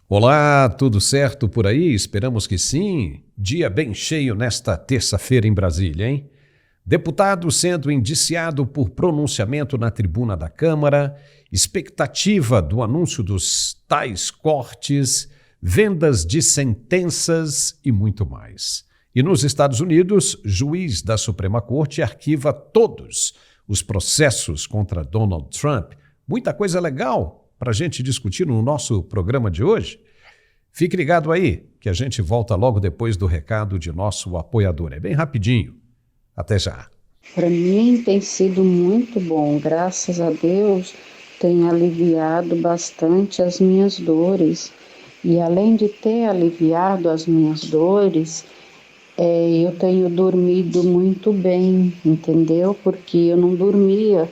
Olá, tudo certo por aí? Esperamos que sim. Dia bem cheio nesta terça-feira em Brasília, hein? Deputado sendo indiciado por pronunciamento na tribuna da Câmara, expectativa do anúncio dos tais cortes, vendas de sentenças e muito mais. E nos Estados Unidos, juiz da Suprema Corte arquiva todos os processos contra Donald Trump. Muita coisa legal para a gente discutir no nosso programa de hoje. Fique ligado aí, que a gente volta logo depois do recado de nosso apoiador. É bem rapidinho. Até já. Para mim tem sido muito bom, graças a Deus, tem aliviado bastante as minhas dores. E além de ter aliviado as minhas dores, eu tenho dormido muito bem, entendeu? Porque eu não dormia,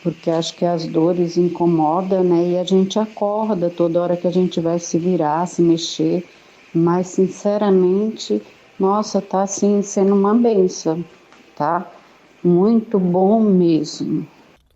porque acho que as dores incomodam, né? E a gente acorda toda hora que a gente vai se virar, se mexer. Mas, sinceramente, nossa, tá assim sendo uma bênção, tá? Muito bom mesmo.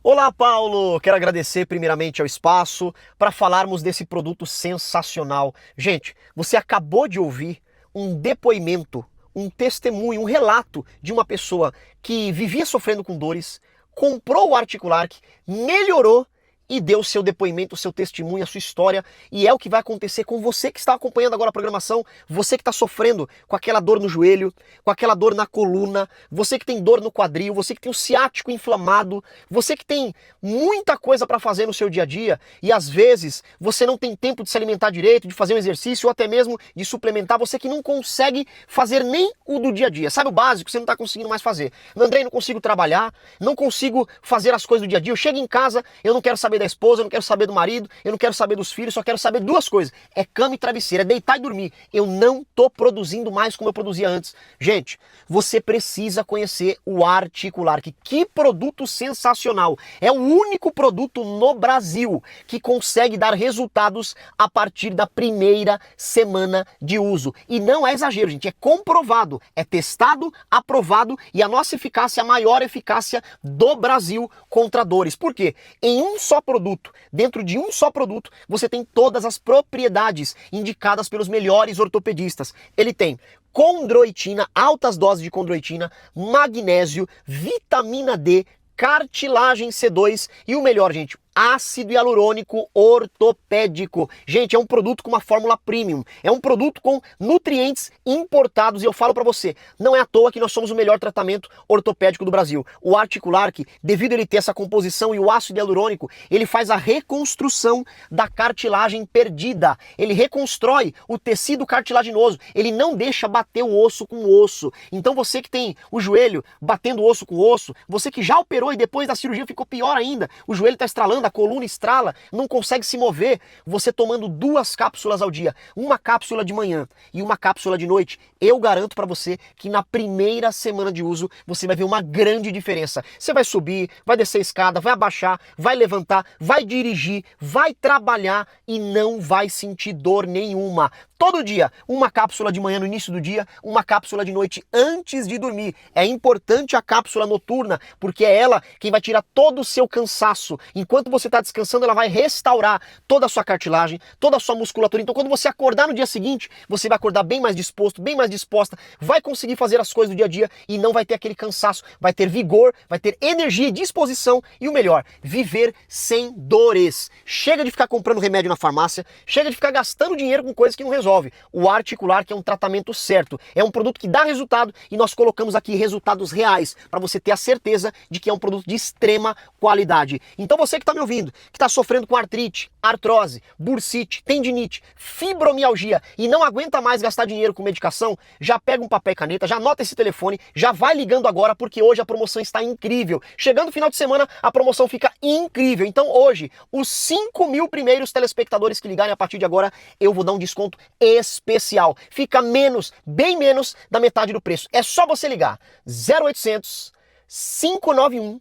Olá, Paulo! Quero agradecer primeiramente ao espaço para falarmos desse produto sensacional. Gente, você acabou de ouvir um depoimento, um testemunho, um relato de uma pessoa que vivia sofrendo com dores, comprou o Articulark, melhorou e deu o seu depoimento, o seu testemunho, a sua história, e é o que vai acontecer com você que está acompanhando agora a programação, você que está sofrendo com aquela dor no joelho, com aquela dor na coluna, você que tem dor no quadril, você que tem o ciático inflamado, você que tem muita coisa para fazer no seu dia a dia, e às vezes você não tem tempo de se alimentar direito, de fazer um exercício, ou até mesmo de suplementar, você que não consegue fazer nem o do dia a dia, sabe o básico, você não está conseguindo mais fazer. Andrei, não consigo trabalhar, não consigo fazer as coisas do dia a dia, eu chego em casa, eu não quero saber da esposa, eu não quero saber do marido, eu não quero saber dos filhos, só quero saber duas coisas. É cama e travesseiro, é deitar e dormir. Eu não tô produzindo mais como eu produzia antes. Gente, você precisa conhecer o Articulark. Que produto sensacional. É o único produto no Brasil que consegue dar resultados a partir da primeira semana de uso. E não é exagero, gente, é comprovado, é testado, aprovado e a nossa eficácia é a maior eficácia do Brasil contra dores. Por quê? Em um só produto, dentro de um só produto, você tem todas as propriedades indicadas pelos melhores ortopedistas. Ele tem condroitina, altas doses de condroitina, magnésio, vitamina D, cartilagem C2 e o melhor, gente, ácido hialurônico ortopédico. Gente, é um produto com uma fórmula premium, é um produto com nutrientes importados e eu falo pra você, não é à toa que nós somos o melhor tratamento ortopédico do Brasil. O Articulark, devido a ele ter essa composição e o ácido hialurônico, ele faz a reconstrução da cartilagem perdida, ele reconstrói o tecido cartilaginoso, ele não deixa bater o osso com o osso. Então você que tem o joelho batendo osso com osso, você que já operou e depois da cirurgia ficou pior ainda, o joelho está estralando, a coluna estrala, não consegue se mover, você tomando 2 cápsulas ao dia, uma cápsula de manhã e uma cápsula de noite, eu garanto para você que na primeira semana de uso você vai ver uma grande diferença. Você vai subir, vai descer a escada, vai abaixar, vai levantar, vai dirigir, vai trabalhar e não vai sentir dor nenhuma. Todo dia, uma cápsula de manhã no início do dia, uma cápsula de noite antes de dormir. É importante a cápsula noturna, porque é ela quem vai tirar todo o seu cansaço. Enquanto você está descansando, ela vai restaurar toda a sua cartilagem, toda a sua musculatura. Então, quando você acordar no dia seguinte, você vai acordar bem mais disposto, bem mais disposta, vai conseguir fazer as coisas do dia a dia e não vai ter aquele cansaço, vai ter vigor, vai ter energia e disposição e o melhor, viver sem dores. Chega de ficar comprando remédio na farmácia, chega de ficar gastando dinheiro com coisas que não resolvem. O Articulark é um tratamento certo, é um produto que dá resultado e nós colocamos aqui resultados reais para você ter a certeza de que é um produto de extrema qualidade. Então você que está me ouvindo, que está sofrendo com artrite, artrose, bursite, tendinite, fibromialgia e não aguenta mais gastar dinheiro com medicação, já pega um papel e caneta, já anota esse telefone, já vai ligando agora porque hoje a promoção está incrível. Chegando no final de semana, a promoção fica incrível. Então hoje, os 5.000 primeiros telespectadores que ligarem a partir de agora, eu vou dar um desconto especial. Fica menos, bem menos da metade do preço. É só você ligar 0800 591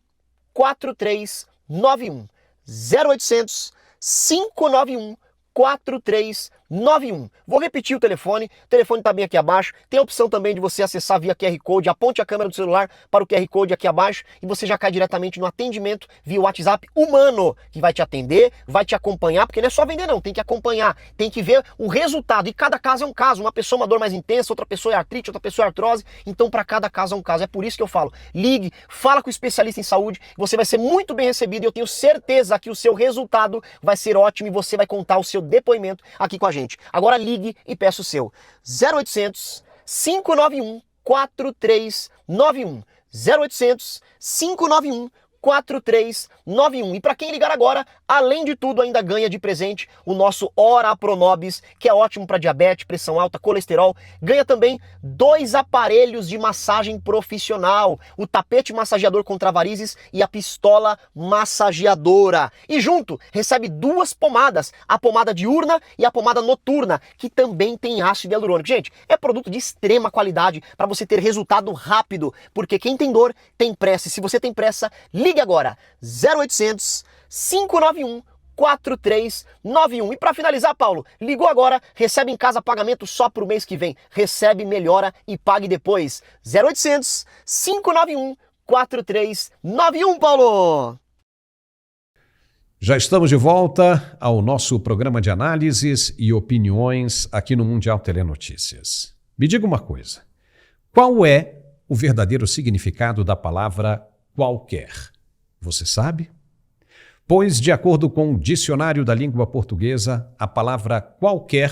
4391. 0800 591 4391. 9391. Vou repetir o telefone está bem aqui abaixo. Tem a opção também de você acessar via QR Code, aponte a câmera do celular para o QR Code aqui abaixo e você já cai diretamente no atendimento via WhatsApp humano, que vai te atender, vai te acompanhar, porque não é só vender não, tem que acompanhar, tem que ver o resultado, e cada caso é um caso, uma pessoa uma dor mais intensa, outra pessoa é artrite, outra pessoa é artrose, então para cada caso é um caso, é por isso que eu falo, ligue, fala com o especialista em saúde, você vai ser muito bem recebido e eu tenho certeza que o seu resultado vai ser ótimo e você vai contar o seu depoimento aqui com a gente. Agora ligue e peça o seu 0800 591 4391 0800 591 4391. E para quem ligar agora, além de tudo, ainda ganha de presente o nosso Ora Pronobis, que é ótimo para diabetes, pressão alta, colesterol. Ganha também 2 aparelhos de massagem profissional, o tapete massageador contra varizes e a pistola massageadora. E junto, recebe 2 pomadas, a pomada diurna e a pomada noturna, que também tem ácido hialurônico. Gente, é produto de extrema qualidade para você ter resultado rápido, porque quem tem dor tem pressa. E se você tem pressa, ligue agora, 0800 591 4391. E para finalizar, Paulo, ligou agora, recebe em casa pagamento só pro mês que vem. Recebe, melhora e pague depois. 0800 591 4391, Paulo! Já estamos de volta ao nosso programa de análises e opiniões aqui no Mundial Telenotícias. Me diga uma coisa, qual é o verdadeiro significado da palavra qualquer? Você sabe? Pois, de acordo com o Dicionário da Língua Portuguesa, a palavra qualquer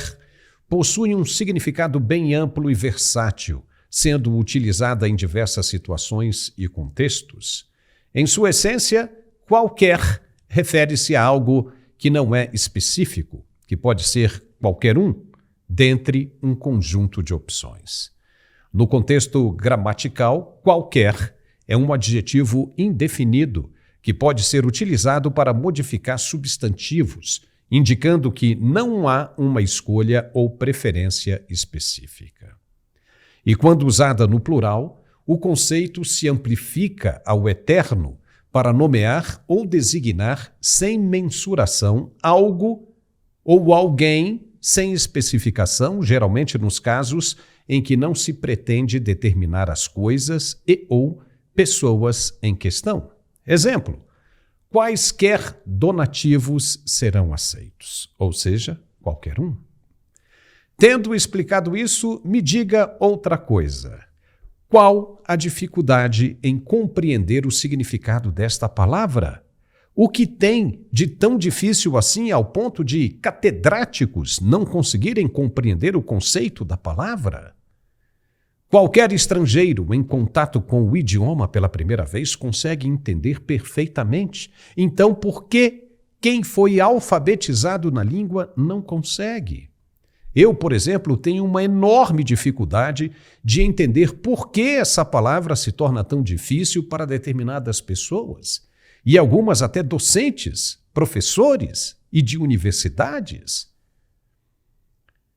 possui um significado bem amplo e versátil, sendo utilizada em diversas situações e contextos. Em sua essência, qualquer refere-se a algo que não é específico, que pode ser qualquer um, dentre um conjunto de opções. No contexto gramatical, qualquer é um adjetivo indefinido que pode ser utilizado para modificar substantivos, indicando que não há uma escolha ou preferência específica. E quando usada no plural, o conceito se amplifica ao eterno para nomear ou designar sem mensuração algo ou alguém sem especificação, geralmente nos casos em que não se pretende determinar as coisas e ou pessoas em questão. Exemplo, quaisquer donativos serão aceitos, ou seja, qualquer um. Tendo explicado isso, me diga outra coisa. Qual a dificuldade em compreender o significado desta palavra? O que tem de tão difícil assim ao ponto de catedráticos não conseguirem compreender o conceito da palavra? Qualquer estrangeiro em contato com o idioma pela primeira vez consegue entender perfeitamente. Então, por que quem foi alfabetizado na língua não consegue? Eu, por exemplo, tenho uma enorme dificuldade de entender por que essa palavra se torna tão difícil para determinadas pessoas, e algumas até docentes, professores e de universidades.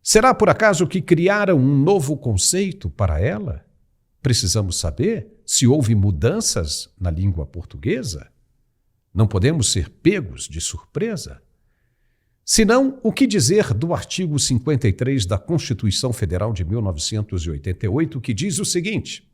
Será por acaso que criaram um novo conceito para ela? Precisamos saber se houve mudanças na língua portuguesa? Não podemos ser pegos de surpresa? Senão, o que dizer do artigo 53 da Constituição Federal de 1988, que diz o seguinte: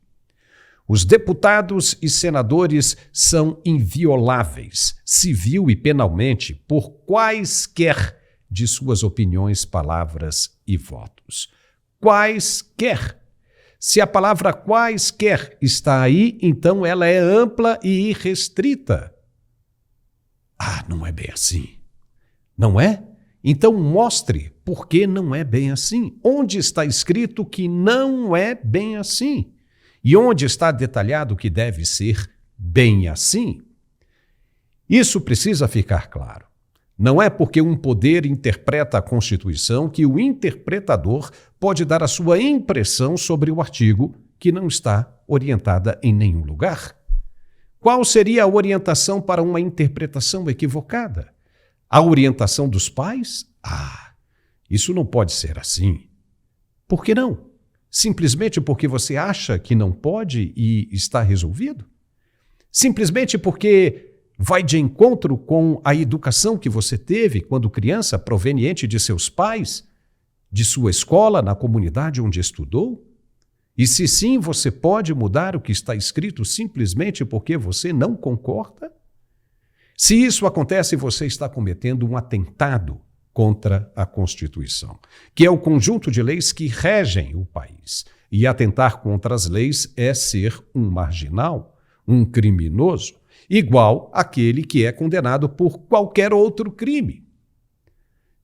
os deputados e senadores são invioláveis, civil e penalmente, por quaisquer de suas opiniões, palavras e votos. Quaisquer. Se a palavra quaisquer está aí, então ela é ampla e irrestrita. Ah, não é bem assim. Não é? Então mostre por que não é bem assim. Onde está escrito que não é bem assim? E onde está detalhado que deve ser bem assim? Isso precisa ficar claro. Não é porque um poder interpreta a Constituição que o interpretador pode dar a sua impressão sobre o artigo que não está orientada em nenhum lugar. Qual seria a orientação para uma interpretação equivocada? A orientação dos pais? Ah, isso não pode ser assim. Por que não? Simplesmente porque você acha que não pode e está resolvido? Simplesmente porque vai de encontro com a educação que você teve quando criança, proveniente de seus pais, De sua escola, na comunidade onde estudou? E se sim, você pode mudar o que está escrito simplesmente porque você não concorda? Se isso acontece, você está cometendo um atentado contra a Constituição, que é o conjunto de leis que regem o país. E atentar contra as leis é ser um marginal, um criminoso, igual àquele que é condenado por qualquer outro crime.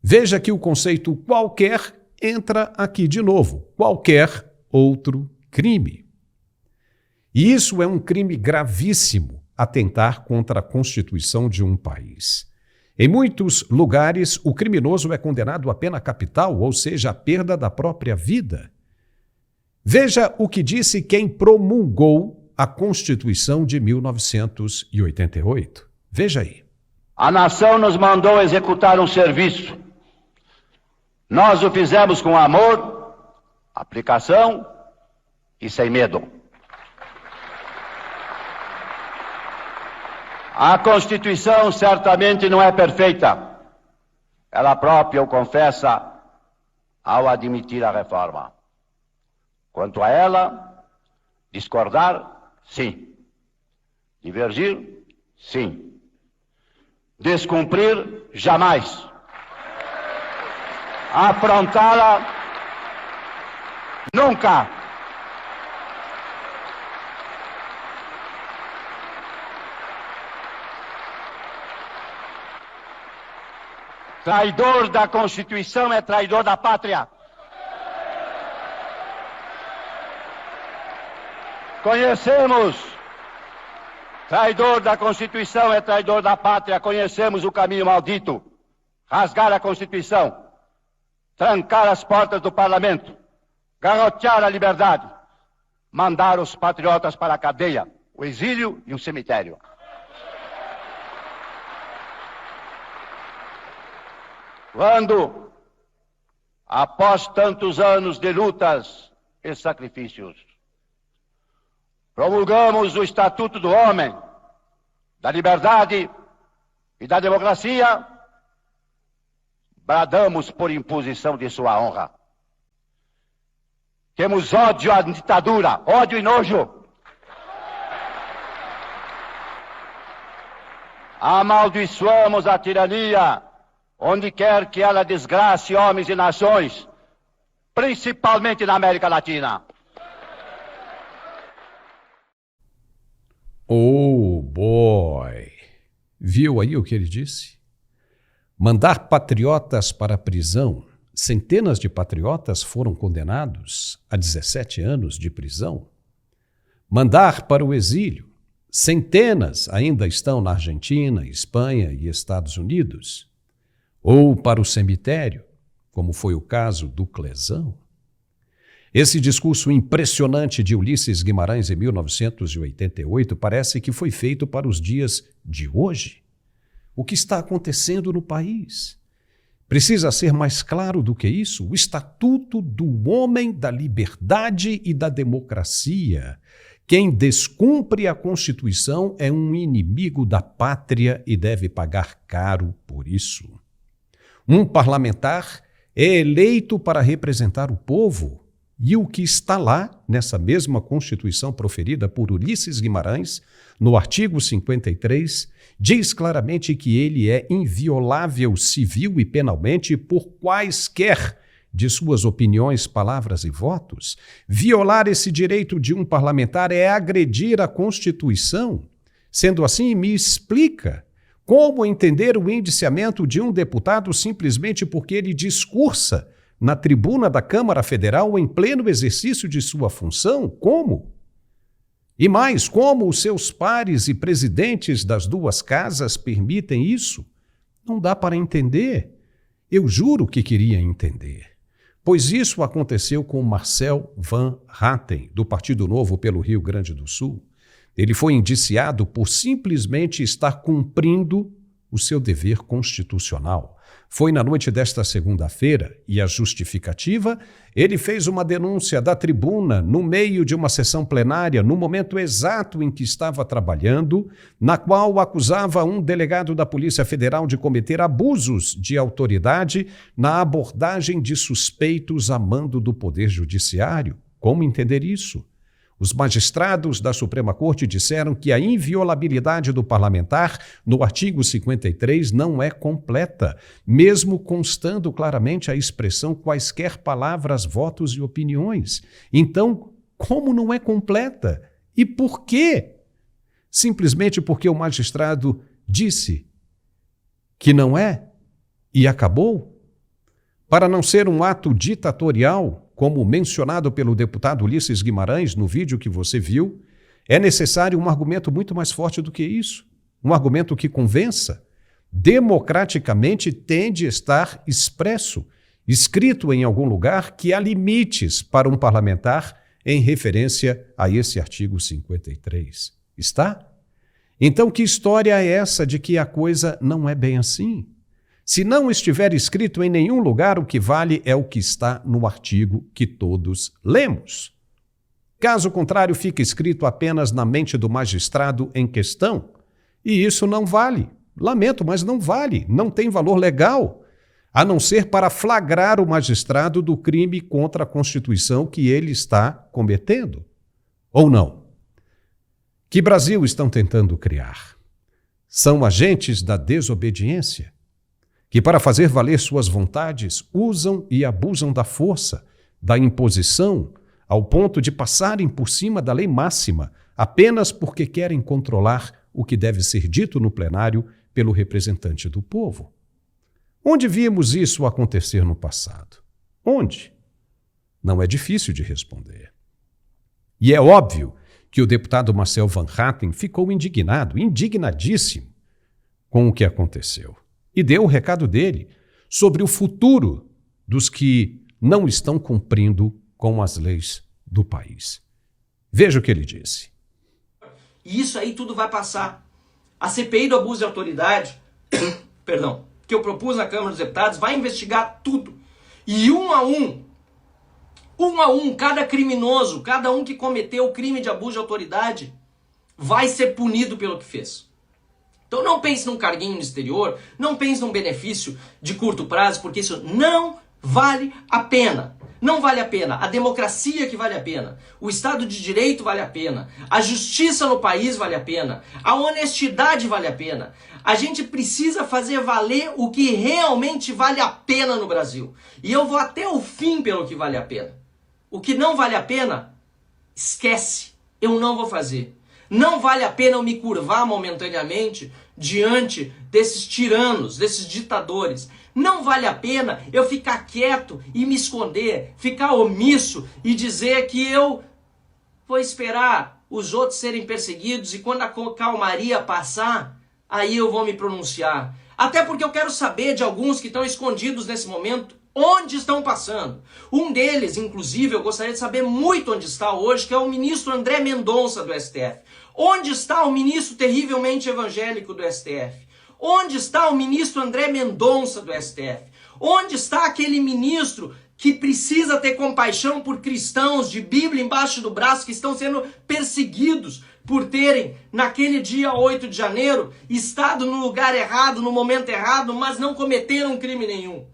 Veja que o conceito qualquer entra aqui de novo, qualquer outro crime. E isso é um crime gravíssimo, atentar contra a Constituição de um país. Em muitos lugares, o criminoso é condenado à pena capital, ou seja, à perda da própria vida. Veja o que disse quem promulgou a Constituição de 1988. Veja aí. A nação nos mandou executar um serviço. Nós o fizemos com amor, aplicação e sem medo. A Constituição certamente não é perfeita. Ela própria o confessa ao admitir a reforma. Quanto a ela, discordar, sim. Divergir, sim. Descumprir, jamais. Afrontá-la, nunca. Traidor da Constituição é traidor da pátria. Conhecemos. Traidor da Constituição é traidor da pátria. Conhecemos o caminho maldito. Rasgar a Constituição. Trancar as portas do parlamento. Garrotear a liberdade. Mandar os patriotas para a cadeia, o exílio e o cemitério. Quando, após tantos anos de lutas e sacrifícios, promulgamos o Estatuto do Homem, da Liberdade e da Democracia, bradamos por imposição de sua honra. Temos ódio à ditadura, ódio e nojo. Amaldiçoamos a tirania, onde quer que ela desgrace homens e nações, principalmente na América Latina. Oh, boy! Viu aí o que ele disse? Mandar patriotas para a prisão. Centenas de patriotas foram condenados a 17 anos de prisão. Mandar para o exílio. Centenas ainda estão na Argentina, Espanha e Estados Unidos. Ou para o cemitério, como foi o caso do Clesão. Esse discurso impressionante de Ulisses Guimarães em 1988 parece que foi feito para os dias de hoje. O que está acontecendo no país? Precisa ser mais claro do que isso? O Estatuto do Homem, da Liberdade e da Democracia. Quem descumpre a Constituição é um inimigo da pátria e deve pagar caro por isso. Um parlamentar é eleito para representar o povo, e o que está lá, nessa mesma Constituição proferida por Ulisses Guimarães, no artigo 53, diz claramente que ele é inviolável civil e penalmente por quaisquer de suas opiniões, palavras e votos. Violar esse direito de um parlamentar é agredir a Constituição. Sendo assim, me explica como entender o indiciamento de um deputado simplesmente porque ele discursa na tribuna da Câmara Federal em pleno exercício de sua função? Como? E mais, como os seus pares e presidentes das duas casas permitem isso? Não dá para entender. Eu juro que queria entender. Pois isso aconteceu com Marcel Van Hatten, do Partido Novo pelo Rio Grande do Sul. Ele foi indiciado por simplesmente estar cumprindo o seu dever constitucional. Foi na noite desta segunda-feira e a justificativa? Ele fez uma denúncia da tribuna no meio de uma sessão plenária, no momento exato em que estava trabalhando, na qual acusava um delegado da Polícia Federal de cometer abusos de autoridade na abordagem de suspeitos a mando do Poder Judiciário. Como entender isso? Os magistrados da Suprema Corte disseram que a inviolabilidade do parlamentar no artigo 53 não é completa, mesmo constando claramente a expressão quaisquer palavras, votos e opiniões. Então, como não é completa? E por quê? Simplesmente porque o magistrado disse que não é e acabou? Para não ser um ato ditatorial, como mencionado pelo deputado Ulisses Guimarães no vídeo que você viu, é necessário um argumento muito mais forte do que isso. Um argumento que convença. Democraticamente tem de estar expresso, escrito em algum lugar, que há limites para um parlamentar em referência a esse artigo 53. Está? Então, que história é essa de que a coisa não é bem assim? Se não estiver escrito em nenhum lugar, o que vale é o que está no artigo que todos lemos. Caso contrário, fica escrito apenas na mente do magistrado em questão. E isso não vale. Lamento, mas não vale. Não tem valor legal, a não ser para flagrar o magistrado do crime contra a Constituição que ele está cometendo. Ou não? Que Brasil estão tentando criar? São agentes da desobediência, que para fazer valer suas vontades usam e abusam da força, da imposição, ao ponto de passarem por cima da lei máxima, apenas porque querem controlar o que deve ser dito no plenário pelo representante do povo. Onde vimos isso acontecer no passado? Onde? Não é difícil de responder. E é óbvio que o deputado Marcel Van Hatten ficou indignado, indignadíssimo com o que aconteceu. E deu o recado dele sobre o futuro dos que não estão cumprindo com as leis do país. Veja o que ele disse. E isso aí tudo vai passar. A CPI do abuso de autoridade, perdão, que eu propus na Câmara dos Deputados, vai investigar tudo. E um a um, cada criminoso, cada um que cometeu o crime de abuso de autoridade, vai ser punido pelo que fez. Então não pense num carguinho no exterior, não pense num benefício de curto prazo, porque isso não vale a pena. Não vale a pena. A democracia que vale a pena. O Estado de Direito vale a pena. A justiça no país vale a pena. A honestidade vale a pena. A gente precisa fazer valer o que realmente vale a pena no Brasil. E eu vou até o fim pelo que vale a pena. O que não vale a pena, esquece. Eu não vou fazer. Não vale a pena eu me curvar momentaneamente diante desses tiranos, desses ditadores. Não vale a pena eu ficar quieto e me esconder, ficar omisso e dizer que eu vou esperar os outros serem perseguidos e quando a calmaria passar, aí eu vou me pronunciar. Até porque eu quero saber de alguns que estão escondidos nesse momento, onde estão passando. Um deles, inclusive, eu gostaria de saber muito onde está hoje, que é o ministro André Mendonça do STF. Onde está o ministro terrivelmente evangélico do STF? Onde está o ministro André Mendonça do STF? Onde está aquele ministro que precisa ter compaixão por cristãos de Bíblia embaixo do braço que estão sendo perseguidos por terem, naquele dia 8 de janeiro, estado no lugar errado, no momento errado, mas não cometeram crime nenhum?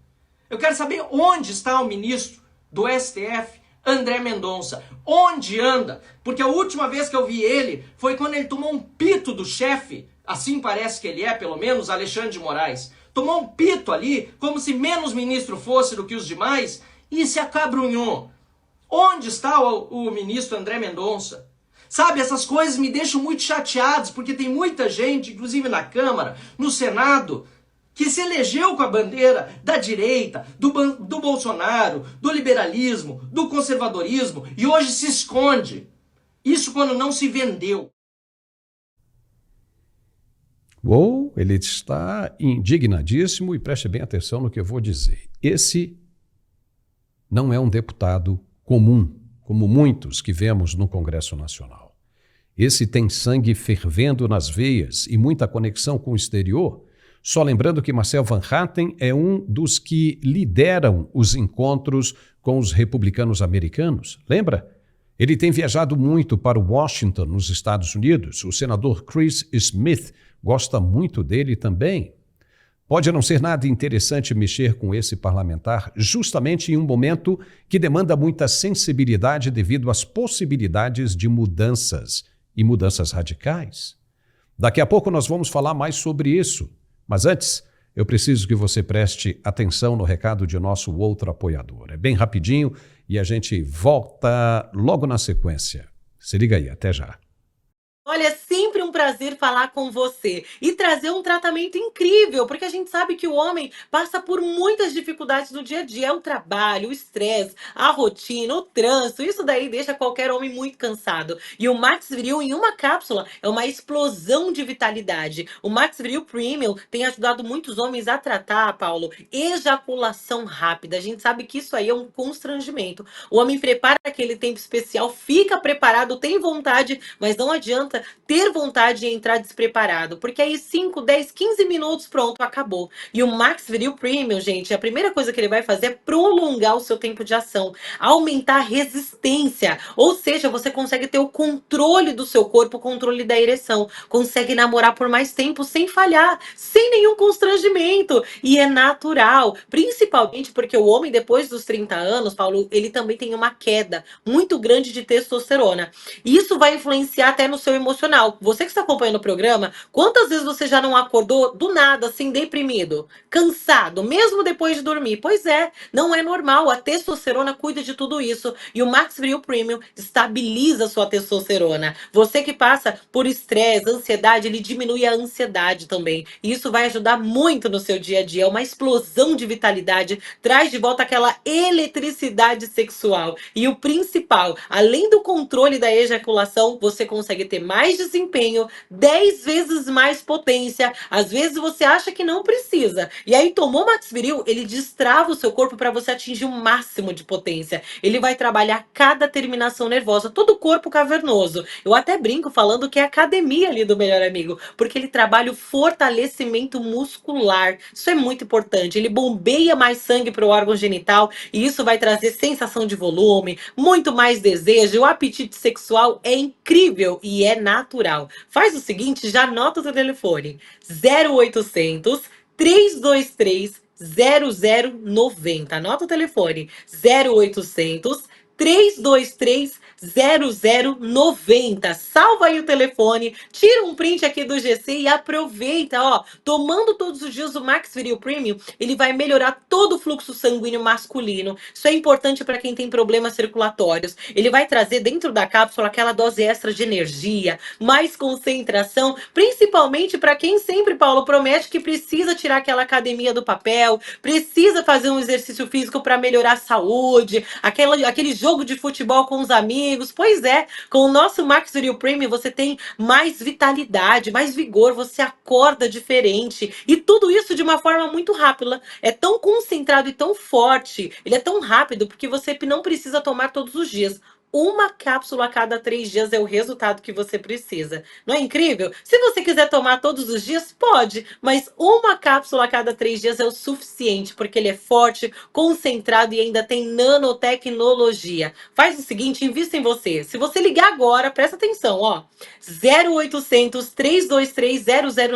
Eu quero saber onde está o ministro do STF, André Mendonça. Onde anda? Porque a última vez que eu vi ele foi quando ele tomou um pito do chefe, assim parece que ele é, pelo menos, Alexandre de Moraes. Tomou um pito ali, como se menos ministro fosse do que os demais, e se acabrunhou. Onde está o ministro André Mendonça? Sabe, essas coisas me deixam muito chateados, porque tem muita gente, inclusive na Câmara, no Senado, que se elegeu com a bandeira da direita, do Bolsonaro, do liberalismo, do conservadorismo, e hoje se esconde. Isso quando não se vendeu. Ou ele está indignadíssimo e preste bem atenção no que eu vou dizer. Esse não é um deputado comum, como muitos que vemos no Congresso Nacional. Esse tem sangue fervendo nas veias e muita conexão com o exterior, Só lembrando que Marcel Van Hatten é um dos que lideram os encontros com os republicanos americanos. Lembra? Ele tem viajado muito para Washington, nos Estados Unidos. O senador Chris Smith gosta muito dele também. Pode não ser nada interessante mexer com esse parlamentar justamente em um momento que demanda muita sensibilidade devido às possibilidades de mudanças e mudanças radicais. Daqui a pouco nós vamos falar mais sobre isso. Mas antes, eu preciso que você preste atenção no recado de nosso outro apoiador. É bem rapidinho e a gente volta logo na sequência. Se liga aí, até já. Olha, é sempre um prazer falar com você e trazer um tratamento incrível, porque a gente sabe que o homem passa por muitas dificuldades no dia a dia. É o trabalho, o estresse, a rotina, o trânsito, isso daí deixa qualquer homem muito cansado. E o Max Viril em uma cápsula é uma explosão de vitalidade. O Max Viril Premium tem ajudado muitos homens a tratar, Paulo, ejaculação rápida. A gente sabe que isso aí é um constrangimento. O homem prepara aquele tempo especial, fica preparado, tem vontade, mas não adianta ter vontade de entrar despreparado, porque aí 5, 10, 15 minutos, pronto, acabou. E o Max Viril Premium, gente, a primeira coisa que ele vai fazer é prolongar o seu tempo de ação, aumentar a resistência, ou seja, você consegue ter o controle do seu corpo, o controle da ereção, consegue namorar por mais tempo sem falhar, sem nenhum constrangimento, e é natural, principalmente porque o homem depois dos 30 anos, Paulo, ele também tem uma queda muito grande de testosterona. Isso vai influenciar até no seu emocional. Você que está acompanhando o programa, quantas vezes você já não acordou do nada, assim, deprimido, cansado, mesmo depois de dormir? Pois é, não é normal. A testosterona cuida de tudo isso. E o Max Viril Premium estabiliza a sua testosterona. Você que passa por estresse, ansiedade, ele diminui a ansiedade também. E isso vai ajudar muito no seu dia a dia. É uma explosão de vitalidade, traz de volta aquela eletricidade sexual. E o principal, além do controle da ejaculação, você consegue ter mais desempenho, 10 vezes mais potência. Às vezes você acha que não precisa. E aí tomou Max Viril, ele destrava o seu corpo para você atingir o máximo de potência. Ele vai trabalhar cada terminação nervosa, todo o corpo cavernoso. Eu até brinco falando que é a academia ali do Melhor Amigo, porque ele trabalha o fortalecimento muscular. Isso é muito importante. Ele bombeia mais sangue para o órgão genital e isso vai trazer sensação de volume, muito mais desejo. O apetite sexual é incrível e é natural. Faz o seguinte, já anota o seu telefone: 0800 323 0090. Anota o telefone: 0800 323 0090. Salva aí o telefone, tira um print aqui do GC e aproveita, ó. Tomando todos os dias o Max Viril Premium, ele vai melhorar todo o fluxo sanguíneo masculino. Isso é importante para quem tem problemas circulatórios. Ele vai trazer dentro da cápsula aquela dose extra de energia, mais concentração, principalmente para quem sempre, Paulo, promete que precisa tirar aquela academia do papel, precisa fazer um exercício físico para melhorar a saúde, aquele jogo de futebol com os amigos. Pois é, com o nosso Max Viril Premium você tem mais vitalidade, mais vigor, você acorda diferente. E tudo isso de uma forma muito rápida. É tão concentrado e tão forte, ele é tão rápido porque você não precisa tomar todos os dias. Uma cápsula a cada 3 dias é o resultado que você precisa. Não é incrível? Se você quiser tomar todos os dias, pode. Mas uma cápsula a cada 3 dias é o suficiente, porque ele é forte, concentrado e ainda tem nanotecnologia. Faz o seguinte, invista em você. Se você ligar agora, presta atenção, ó. 0800 323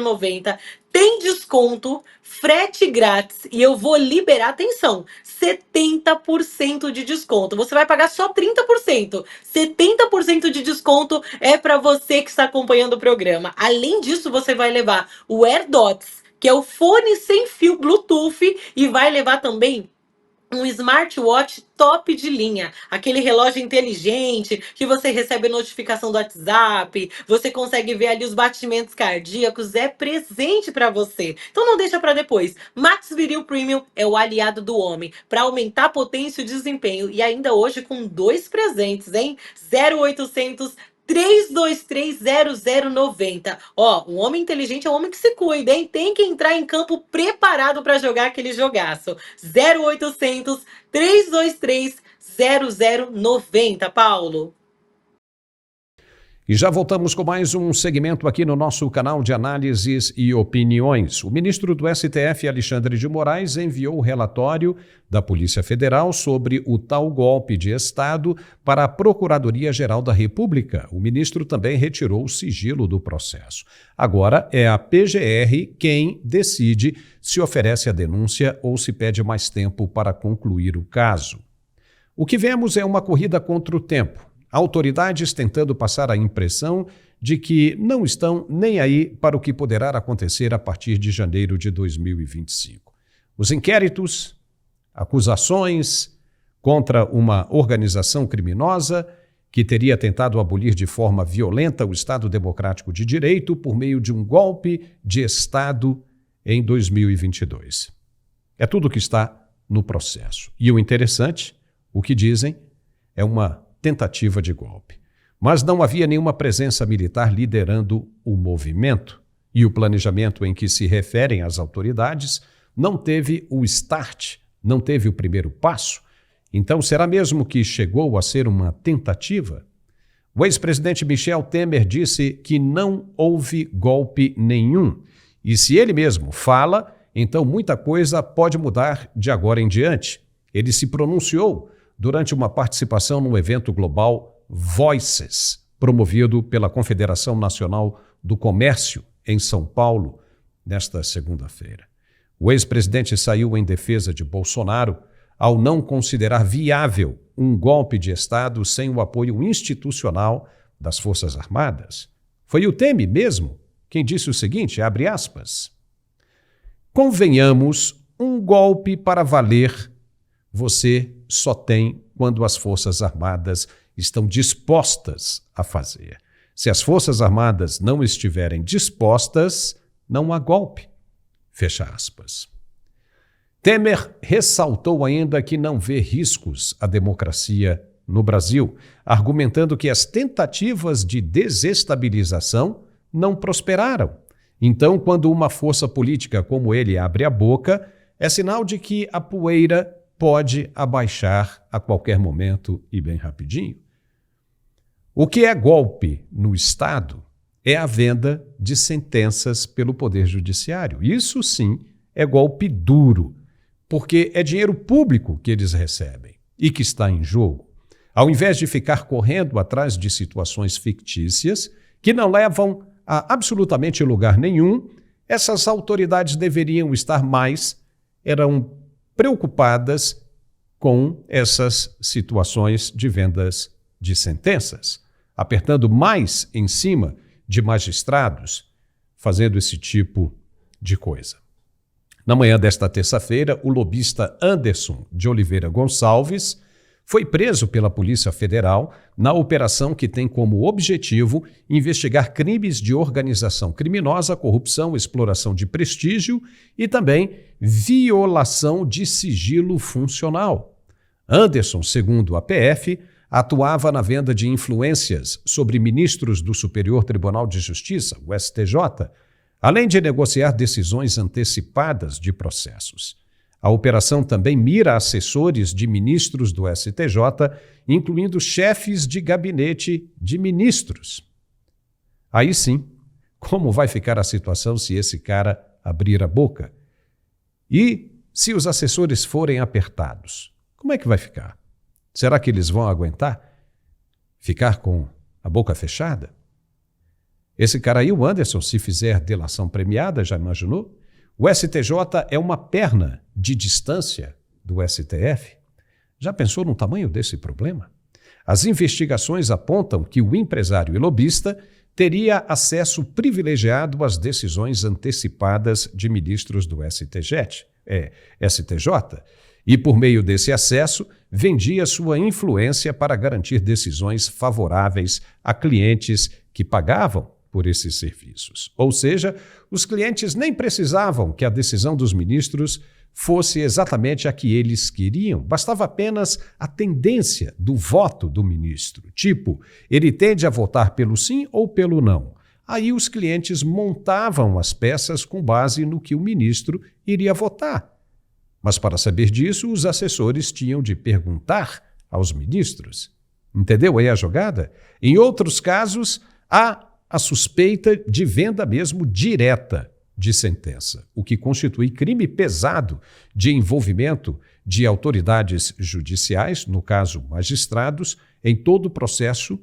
0090. Tem desconto, frete grátis e eu vou liberar, atenção, 70% de desconto. Você vai pagar só 30%. 70% de desconto é para você que está acompanhando o programa. Além disso, você vai levar o AirDots, que é o fone sem fio Bluetooth, e vai levar também um smartwatch top de linha, aquele relógio inteligente que você recebe notificação do WhatsApp, você consegue ver ali os batimentos cardíacos, é presente para você. Então não deixa para depois. Max Viril Premium é o aliado do homem para aumentar a potência e o desempenho, e ainda hoje com 2 presentes, hein? 0800 323 0090. Ó, um homem inteligente é um homem que se cuida, hein? Tem que entrar em campo preparado para jogar aquele jogaço. 0800 323 0090, Paulo. E já voltamos com mais um segmento aqui no nosso canal de análises e opiniões. O ministro do STF, Alexandre de Moraes, enviou o relatório da Polícia Federal sobre o tal golpe de Estado para a Procuradoria-Geral da República. O ministro também retirou o sigilo do processo. Agora é a PGR quem decide se oferece a denúncia ou se pede mais tempo para concluir o caso. O que vemos é uma corrida contra o tempo. Autoridades tentando passar a impressão de que não estão nem aí para o que poderá acontecer a partir de janeiro de 2025. Os inquéritos, acusações contra uma organização criminosa que teria tentado abolir de forma violenta o Estado Democrático de Direito por meio de um golpe de Estado em 2022. É tudo o que está no processo. E o interessante, o que dizem, é uma tentativa de golpe. Mas não havia nenhuma presença militar liderando o movimento, e o planejamento em que se referem as autoridades não teve o start, não teve o primeiro passo. Então, será mesmo que chegou a ser uma tentativa? O ex-presidente Michel Temer disse que não houve golpe nenhum. E se ele mesmo fala, então muita coisa pode mudar de agora em diante. Ele se pronunciou durante uma participação no evento global Voices, promovido pela Confederação Nacional do Comércio, em São Paulo, nesta segunda-feira. O ex-presidente saiu em defesa de Bolsonaro ao não considerar viável um golpe de Estado sem o apoio institucional das Forças Armadas. Foi o Temer mesmo quem disse o seguinte, abre aspas, convenhamos, um golpe para valer você só tem quando as Forças Armadas estão dispostas a fazer. Se as Forças Armadas não estiverem dispostas, não há golpe. Fecha aspas. Temer ressaltou ainda que não vê riscos à democracia no Brasil, argumentando que as tentativas de desestabilização não prosperaram. Então, quando uma força política como ele abre a boca, é sinal de que a poeira pode abaixar a qualquer momento e bem rapidinho. O que é golpe no Estado é a venda de sentenças pelo Poder Judiciário. Isso sim é golpe duro, porque é dinheiro público que eles recebem e que está em jogo. Ao invés de ficar correndo atrás de situações fictícias que não levam a absolutamente lugar nenhum, essas autoridades deveriam estar eram preocupadas com essas situações de vendas de sentenças, apertando mais em cima de magistrados, fazendo esse tipo de coisa. Na manhã desta terça-feira, o lobista Anderson de Oliveira Gonçalves foi preso pela Polícia Federal na operação que tem como objetivo investigar crimes de organização criminosa, corrupção, exploração de prestígio e também violação de sigilo funcional. Anderson, segundo a PF, atuava na venda de influências sobre ministros do Superior Tribunal de Justiça, o STJ, além de negociar decisões antecipadas de processos. A operação também mira assessores de ministros do STJ, incluindo chefes de gabinete de ministros. Aí sim, como vai ficar a situação se esse cara abrir a boca? E se os assessores forem apertados, como é que vai ficar? Será que eles vão aguentar ficar com a boca fechada? Esse cara aí, o Anderson, se fizer delação premiada, já imaginou? O STJ é uma perna de distância do STF. Já pensou no tamanho desse problema? As investigações apontam que o empresário e lobista teria acesso privilegiado às decisões antecipadas de ministros do STJ, e por meio desse acesso vendia sua influência para garantir decisões favoráveis a clientes que pagavam por esses serviços. Ou seja, os clientes nem precisavam que a decisão dos ministros fosse exatamente a que eles queriam, bastava apenas a tendência do voto do ministro. Tipo, ele tende a votar pelo sim ou pelo não. Aí os clientes montavam as peças com base no que o ministro iria votar. Mas para saber disso, os assessores tinham de perguntar aos ministros. Entendeu aí a jogada? Em outros casos, Há a suspeita de venda mesmo direta de sentença, o que constitui crime pesado de envolvimento de autoridades judiciais, no caso magistrados, em todo o processo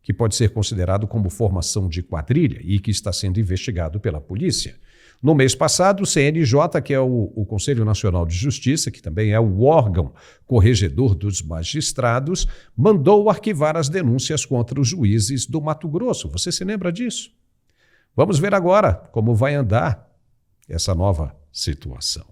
que pode ser considerado como formação de quadrilha e que está sendo investigado pela polícia. No mês passado, o CNJ, que é o Conselho Nacional de Justiça, que também é o órgão corregedor dos magistrados, mandou arquivar as denúncias contra os juízes do Mato Grosso. Você se lembra disso? Vamos ver agora como vai andar essa nova situação.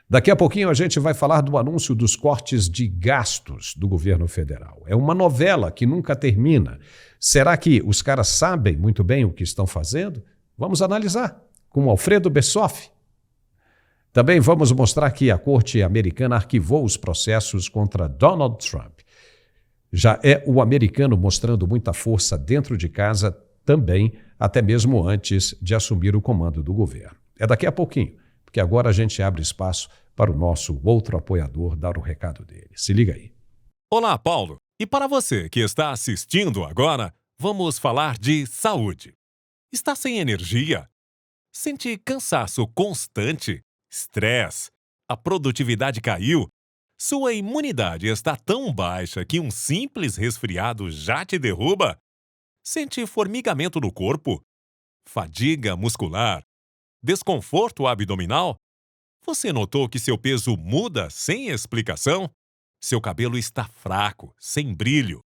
Daqui a pouquinho a gente vai falar do anúncio dos cortes de gastos do governo federal. É uma novela que nunca termina. Será que os caras sabem muito bem o que estão fazendo? Vamos analisar com Alfredo Bessoff. Também vamos mostrar que a Corte americana arquivou os processos contra Donald Trump. Já é o americano mostrando muita força dentro de casa também, até mesmo antes de assumir o comando do governo. É daqui a pouquinho, porque agora a gente abre espaço para o nosso outro apoiador dar o recado dele. Se liga aí. Olá, Paulo. E para você que está assistindo agora, vamos falar de saúde. Está sem energia? Sente cansaço constante? Estresse? A produtividade caiu? Sua imunidade está tão baixa que um simples resfriado já te derruba? Sente formigamento no corpo? Fadiga muscular? Desconforto abdominal? Você notou que seu peso muda sem explicação? Seu cabelo está fraco, sem brilho?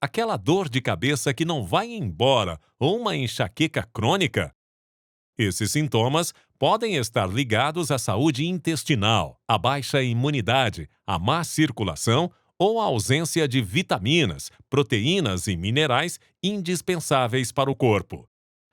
Aquela dor de cabeça que não vai embora ou uma enxaqueca crônica? Esses sintomas podem estar ligados à saúde intestinal, à baixa imunidade, à má circulação ou à ausência de vitaminas, proteínas e minerais indispensáveis para o corpo.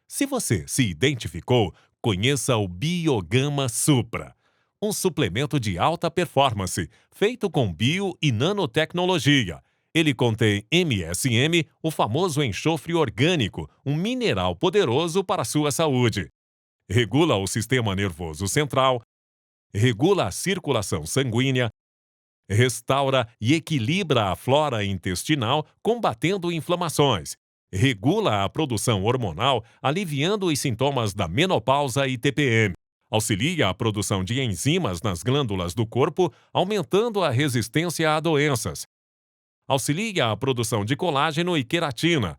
Se você se identificou, conheça o Biogama Supra, um suplemento de alta performance, feito com bio e nanotecnologia. Ele contém MSM, o famoso enxofre orgânico, um mineral poderoso para a sua saúde. Regula o sistema nervoso central, regula a circulação sanguínea, restaura e equilibra a flora intestinal, combatendo inflamações, regula a produção hormonal, aliviando os sintomas da menopausa e TPM, auxilia a produção de enzimas nas glândulas do corpo, aumentando a resistência a doenças, auxilia a produção de colágeno e queratina,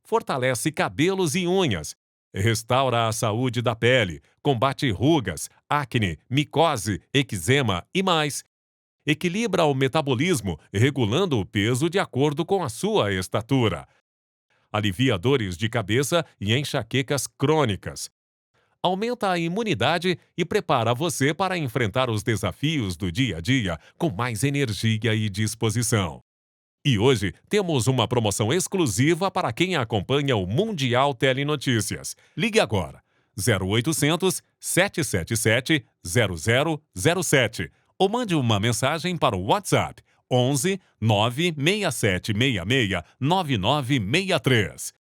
fortalece cabelos e unhas, restaura a saúde da pele, combate rugas, acne, micose, eczema e mais. Equilibra o metabolismo, regulando o peso de acordo com a sua estatura. Alivia dores de cabeça e enxaquecas crônicas. Aumenta a imunidade e prepara você para enfrentar os desafios do dia a dia com mais energia e disposição. E hoje temos uma promoção exclusiva para quem acompanha o Mundial Telenotícias. Ligue agora, 0800 777 0007 ou mande uma mensagem para o WhatsApp 11 96766 9963.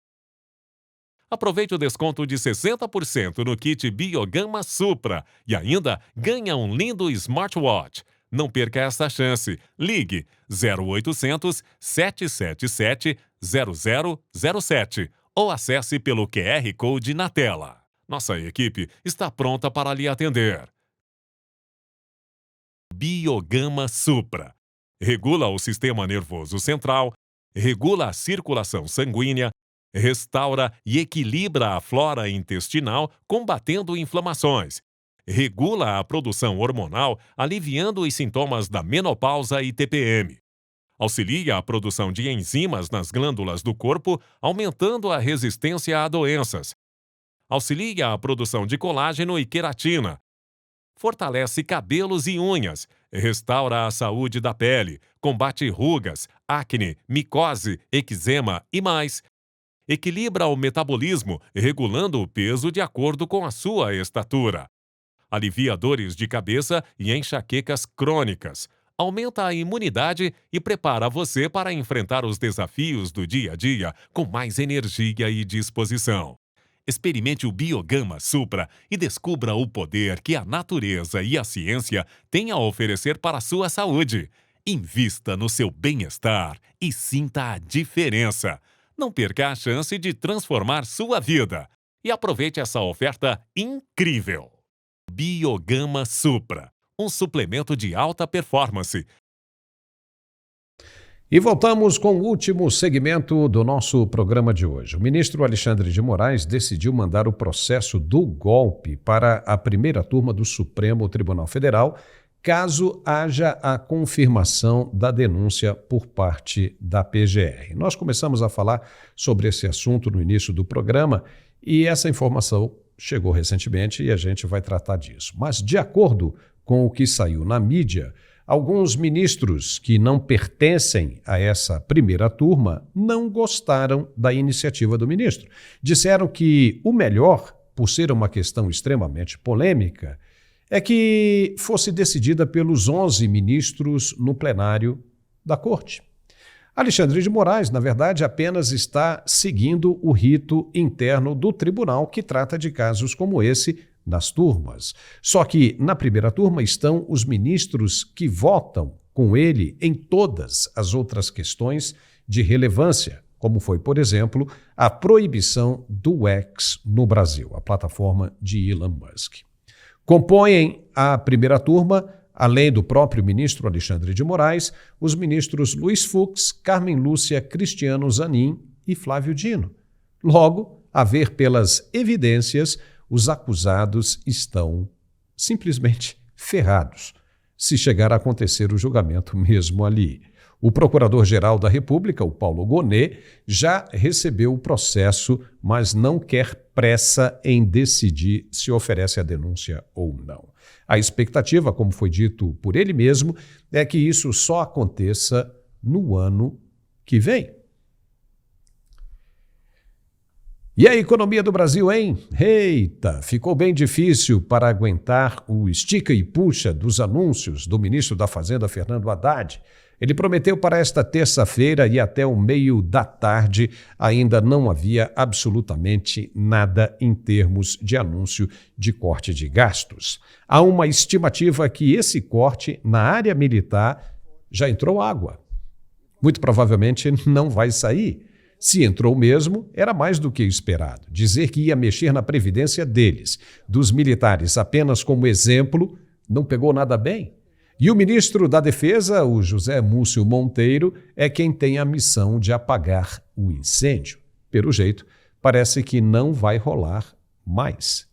Aproveite o desconto de 60% no kit Biogama Supra e ainda ganha um lindo smartwatch. Não perca essa chance. Ligue 0800 777 0007 ou acesse pelo QR Code na tela. Nossa equipe está pronta para lhe atender. Biogama Supra. Regula o sistema nervoso central, regula a circulação sanguínea, restaura e equilibra a flora intestinal, combatendo inflamações. Regula a produção hormonal, aliviando os sintomas da menopausa e TPM. Auxilia a produção de enzimas nas glândulas do corpo, aumentando a resistência a doenças. Auxilia a produção de colágeno e queratina. Fortalece cabelos e unhas. Restaura a saúde da pele, combate rugas, acne, micose, eczema e mais. Equilibra o metabolismo, regulando o peso de acordo com a sua estatura. Alivia dores de cabeça e enxaquecas crônicas. Aumenta a imunidade e prepara você para enfrentar os desafios do dia a dia com mais energia e disposição. Experimente o Biogama Supra e descubra o poder que a natureza e a ciência têm a oferecer para a sua saúde. Invista no seu bem-estar e sinta a diferença. Não perca a chance de transformar sua vida e aproveite essa oferta incrível. Biogama Supra, um suplemento de alta performance. E voltamos com o último segmento do nosso programa de hoje. O ministro Alexandre de Moraes decidiu mandar o processo do golpe para a primeira turma do Supremo Tribunal Federal, caso haja a confirmação da denúncia por parte da PGR. Nós começamos a falar sobre esse assunto no início do programa e essa informação chegou recentemente e a gente vai tratar disso. Mas, de acordo com o que saiu na mídia, alguns ministros que não pertencem a essa primeira turma não gostaram da iniciativa do ministro. Disseram que o melhor, por ser uma questão extremamente polêmica, é que fosse decidida pelos 11 ministros no plenário da Corte. Alexandre de Moraes, na verdade, apenas está seguindo o rito interno do tribunal que trata de casos como esse nas turmas. Só que na primeira turma estão os ministros que votam com ele em todas as outras questões de relevância, como foi, por exemplo, a proibição do X no Brasil, a plataforma de Elon Musk. Compõem a primeira turma, além do próprio ministro Alexandre de Moraes, os ministros Luiz Fux, Carmen Lúcia, Cristiano Zanin e Flávio Dino. Logo, a ver pelas evidências, os acusados estão simplesmente ferrados, se chegar a acontecer o julgamento mesmo ali. O Procurador-Geral da República, o Paulo Gonet, já recebeu o processo, mas não quer pressa em decidir se oferece a denúncia ou não. A expectativa, como foi dito por ele mesmo, é que isso só aconteça no ano que vem. E a economia do Brasil, hein? Eita, ficou bem difícil para aguentar o estica e puxa dos anúncios do ministro da Fazenda, Fernando Haddad. Ele prometeu para esta terça-feira e até o meio da tarde ainda não havia absolutamente nada em termos de anúncio de corte de gastos. Há uma estimativa que esse corte na área militar já entrou água. Muito provavelmente não vai sair. Se entrou mesmo, era mais do que esperado. Dizer que ia mexer na previdência deles, dos militares, apenas como exemplo, não pegou nada bem. E o ministro da Defesa, o José Múcio Monteiro, é quem tem a missão de apagar o incêndio. Pelo jeito, parece que não vai rolar mais.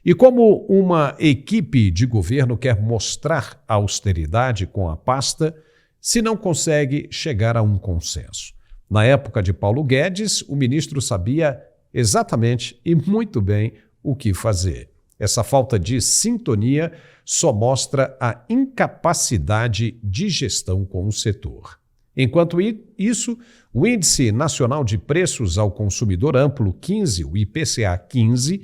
E como uma equipe de governo quer mostrar a austeridade com a pasta, se não consegue chegar a um consenso? Na época de Paulo Guedes, o ministro sabia exatamente e muito bem o que fazer. Essa falta de sintonia só mostra a incapacidade de gestão com o setor. Enquanto isso, o Índice Nacional de Preços ao Consumidor Amplo 15, o IPCA 15,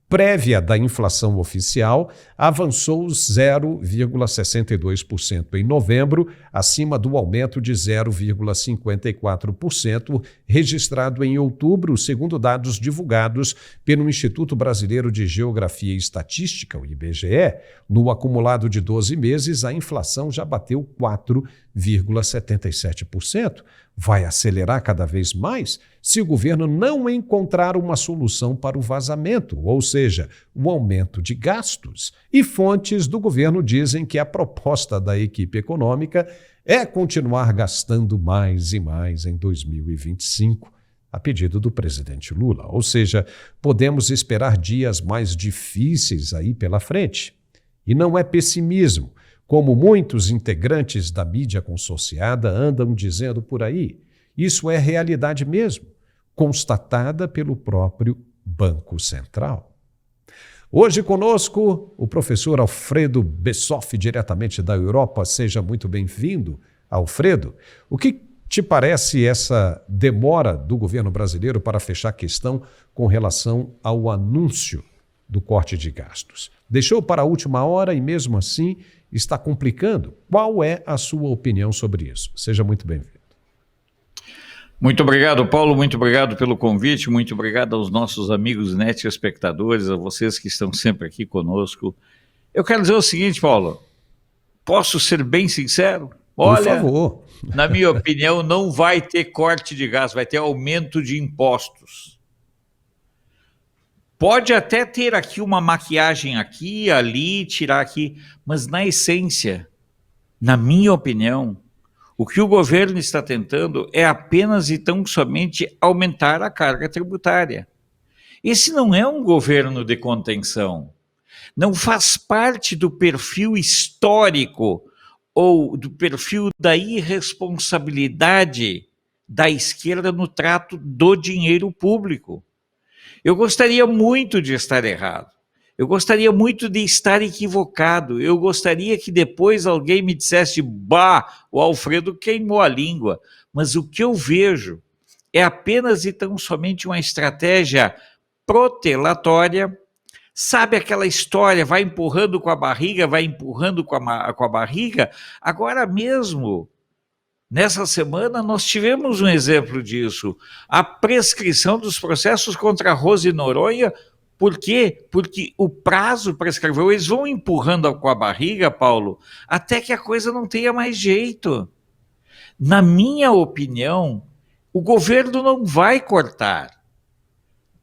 prévia da inflação oficial, avançou 0,62% em novembro, acima do aumento de 0,54% registrado em outubro, segundo dados divulgados pelo Instituto Brasileiro de Geografia e Estatística, o IBGE. No acumulado de 12 meses, a inflação já bateu 4,77%. Vai acelerar cada vez mais se o governo não encontrar uma solução para o vazamento, ou seja, o aumento de gastos. E fontes do governo dizem que a proposta da equipe econômica é continuar gastando mais e mais em 2025, a pedido do presidente Lula. Ou seja, podemos esperar dias mais difíceis aí pela frente. E não é pessimismo, como muitos integrantes da mídia consorciada andam dizendo por aí. Isso é realidade mesmo, constatada pelo próprio Banco Central. Hoje conosco o professor Alfredo Bessoff, diretamente da Europa. Seja muito bem-vindo, Alfredo. O que te parece essa demora do governo brasileiro para fechar a questão com relação ao anúncio do corte de gastos? Deixou para a última hora e, mesmo assim, está complicando. Qual é a sua opinião sobre isso? Seja muito bem-vindo. Muito obrigado, Paulo. Muito obrigado pelo convite. Muito obrigado aos nossos amigos net espectadores, a vocês que estão sempre aqui conosco. Eu quero dizer o seguinte, Paulo. Posso ser bem sincero? Por Olha, favor. na minha opinião, não vai ter corte de gastos, vai ter aumento de impostos. Pode até ter aqui uma maquiagem aqui, ali, tirar aqui, mas na essência, na minha opinião, o que o governo está tentando é apenas e tão somente aumentar a carga tributária. Esse não é um governo de contenção. Não faz parte do perfil histórico ou do perfil da irresponsabilidade da esquerda no trato do dinheiro público. Eu gostaria muito de estar errado. Eu gostaria muito de estar equivocado. Eu gostaria que depois alguém me dissesse, bah, o Alfredo queimou a língua. Mas o que eu vejo é apenas e tão somente uma estratégia protelatória. Sabe aquela história, vai empurrando com a barriga, vai empurrando com a barriga? Agora mesmo, nessa semana, nós tivemos um exemplo disso. A prescrição dos processos contra Rose Noronha. Por quê? Porque o prazo prescreveu. Eles vão empurrando com a barriga, Paulo, até que a coisa não tenha mais jeito. Na minha opinião, o governo não vai cortar.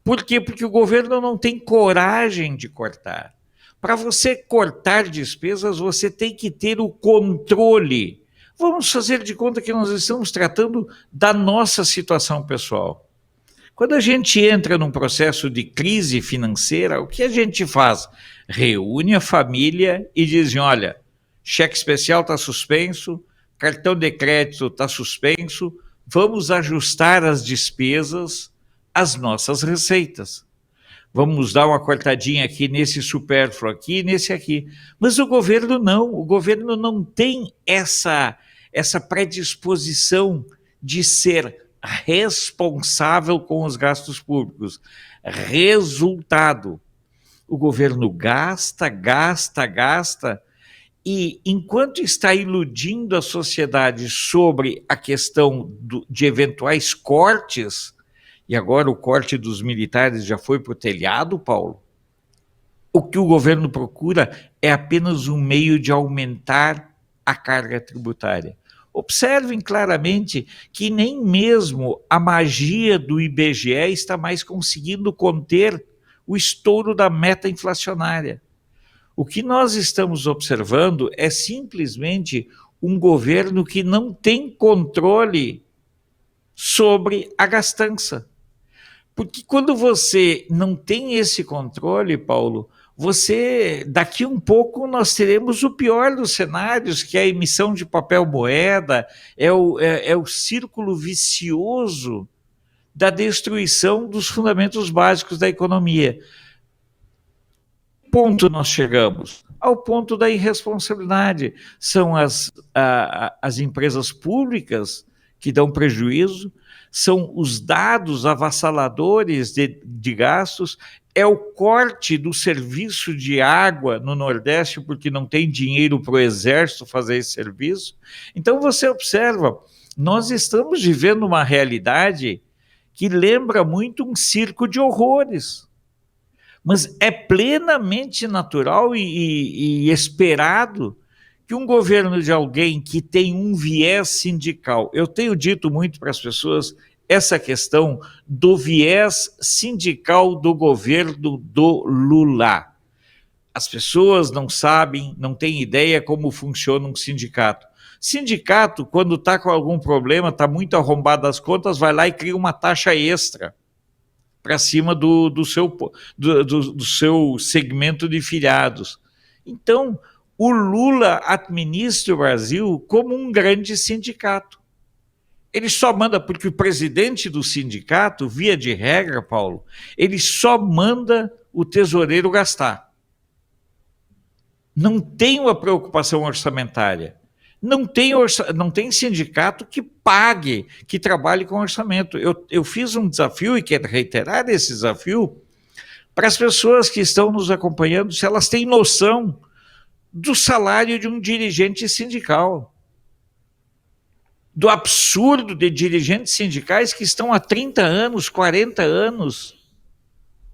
Por quê? Porque o governo não tem coragem de cortar. Para você cortar despesas, você tem que ter o controle. Vamos fazer de conta que nós estamos tratando da nossa situação pessoal. Quando a gente entra num processo de crise financeira, o que a gente faz? Reúne a família e diz, olha, cheque especial está suspenso, cartão de crédito está suspenso, vamos ajustar as despesas às nossas receitas. Vamos dar uma cortadinha aqui nesse supérfluo aqui, nesse aqui. Mas o governo não tem essa predisposição de ser responsável com os gastos públicos. Resultado, o governo gasta, e enquanto está iludindo a sociedade sobre a questão de eventuais cortes, e agora o corte dos militares já foi para o telhado, Paulo, o que o governo procura é apenas um meio de aumentar a carga tributária. Observem claramente que nem mesmo a magia do IBGE está mais conseguindo conter o estouro da meta inflacionária. O que nós estamos observando é simplesmente um governo que não tem controle sobre a gastança. Porque quando você não tem esse controle, Paulo, daqui um pouco nós teremos o pior dos cenários, que é a emissão de papel moeda, é o círculo vicioso da destruição dos fundamentos básicos da economia. Ponto nós chegamos? Ao ponto da irresponsabilidade. São as empresas públicas que dão prejuízo, são os dados avassaladores de gastos, é o corte do serviço de água no Nordeste, porque não tem dinheiro para o Exército fazer esse serviço. Então você observa, nós estamos vivendo uma realidade que lembra muito um circo de horrores. Mas é plenamente natural e esperado que um governo de alguém que tem um viés sindical, eu tenho dito muito para as pessoas essa questão do viés sindical do governo do Lula. As pessoas não sabem, não têm ideia como funciona um sindicato. Sindicato, quando está com algum problema, está muito arrombado as contas, vai lá e cria uma taxa extra para cima do seu segmento de filiados. Então, o Lula administra o Brasil como um grande sindicato. Ele só manda, porque o presidente do sindicato, via de regra, Paulo, ele só manda o tesoureiro gastar. Não tem uma preocupação orçamentária. Não tem sindicato que pague, que trabalhe com orçamento. Eu fiz um desafio e quero reiterar esse desafio para as pessoas que estão nos acompanhando, se elas têm noção do salário de um dirigente sindical, do absurdo de dirigentes sindicais que estão há 30 anos, 40 anos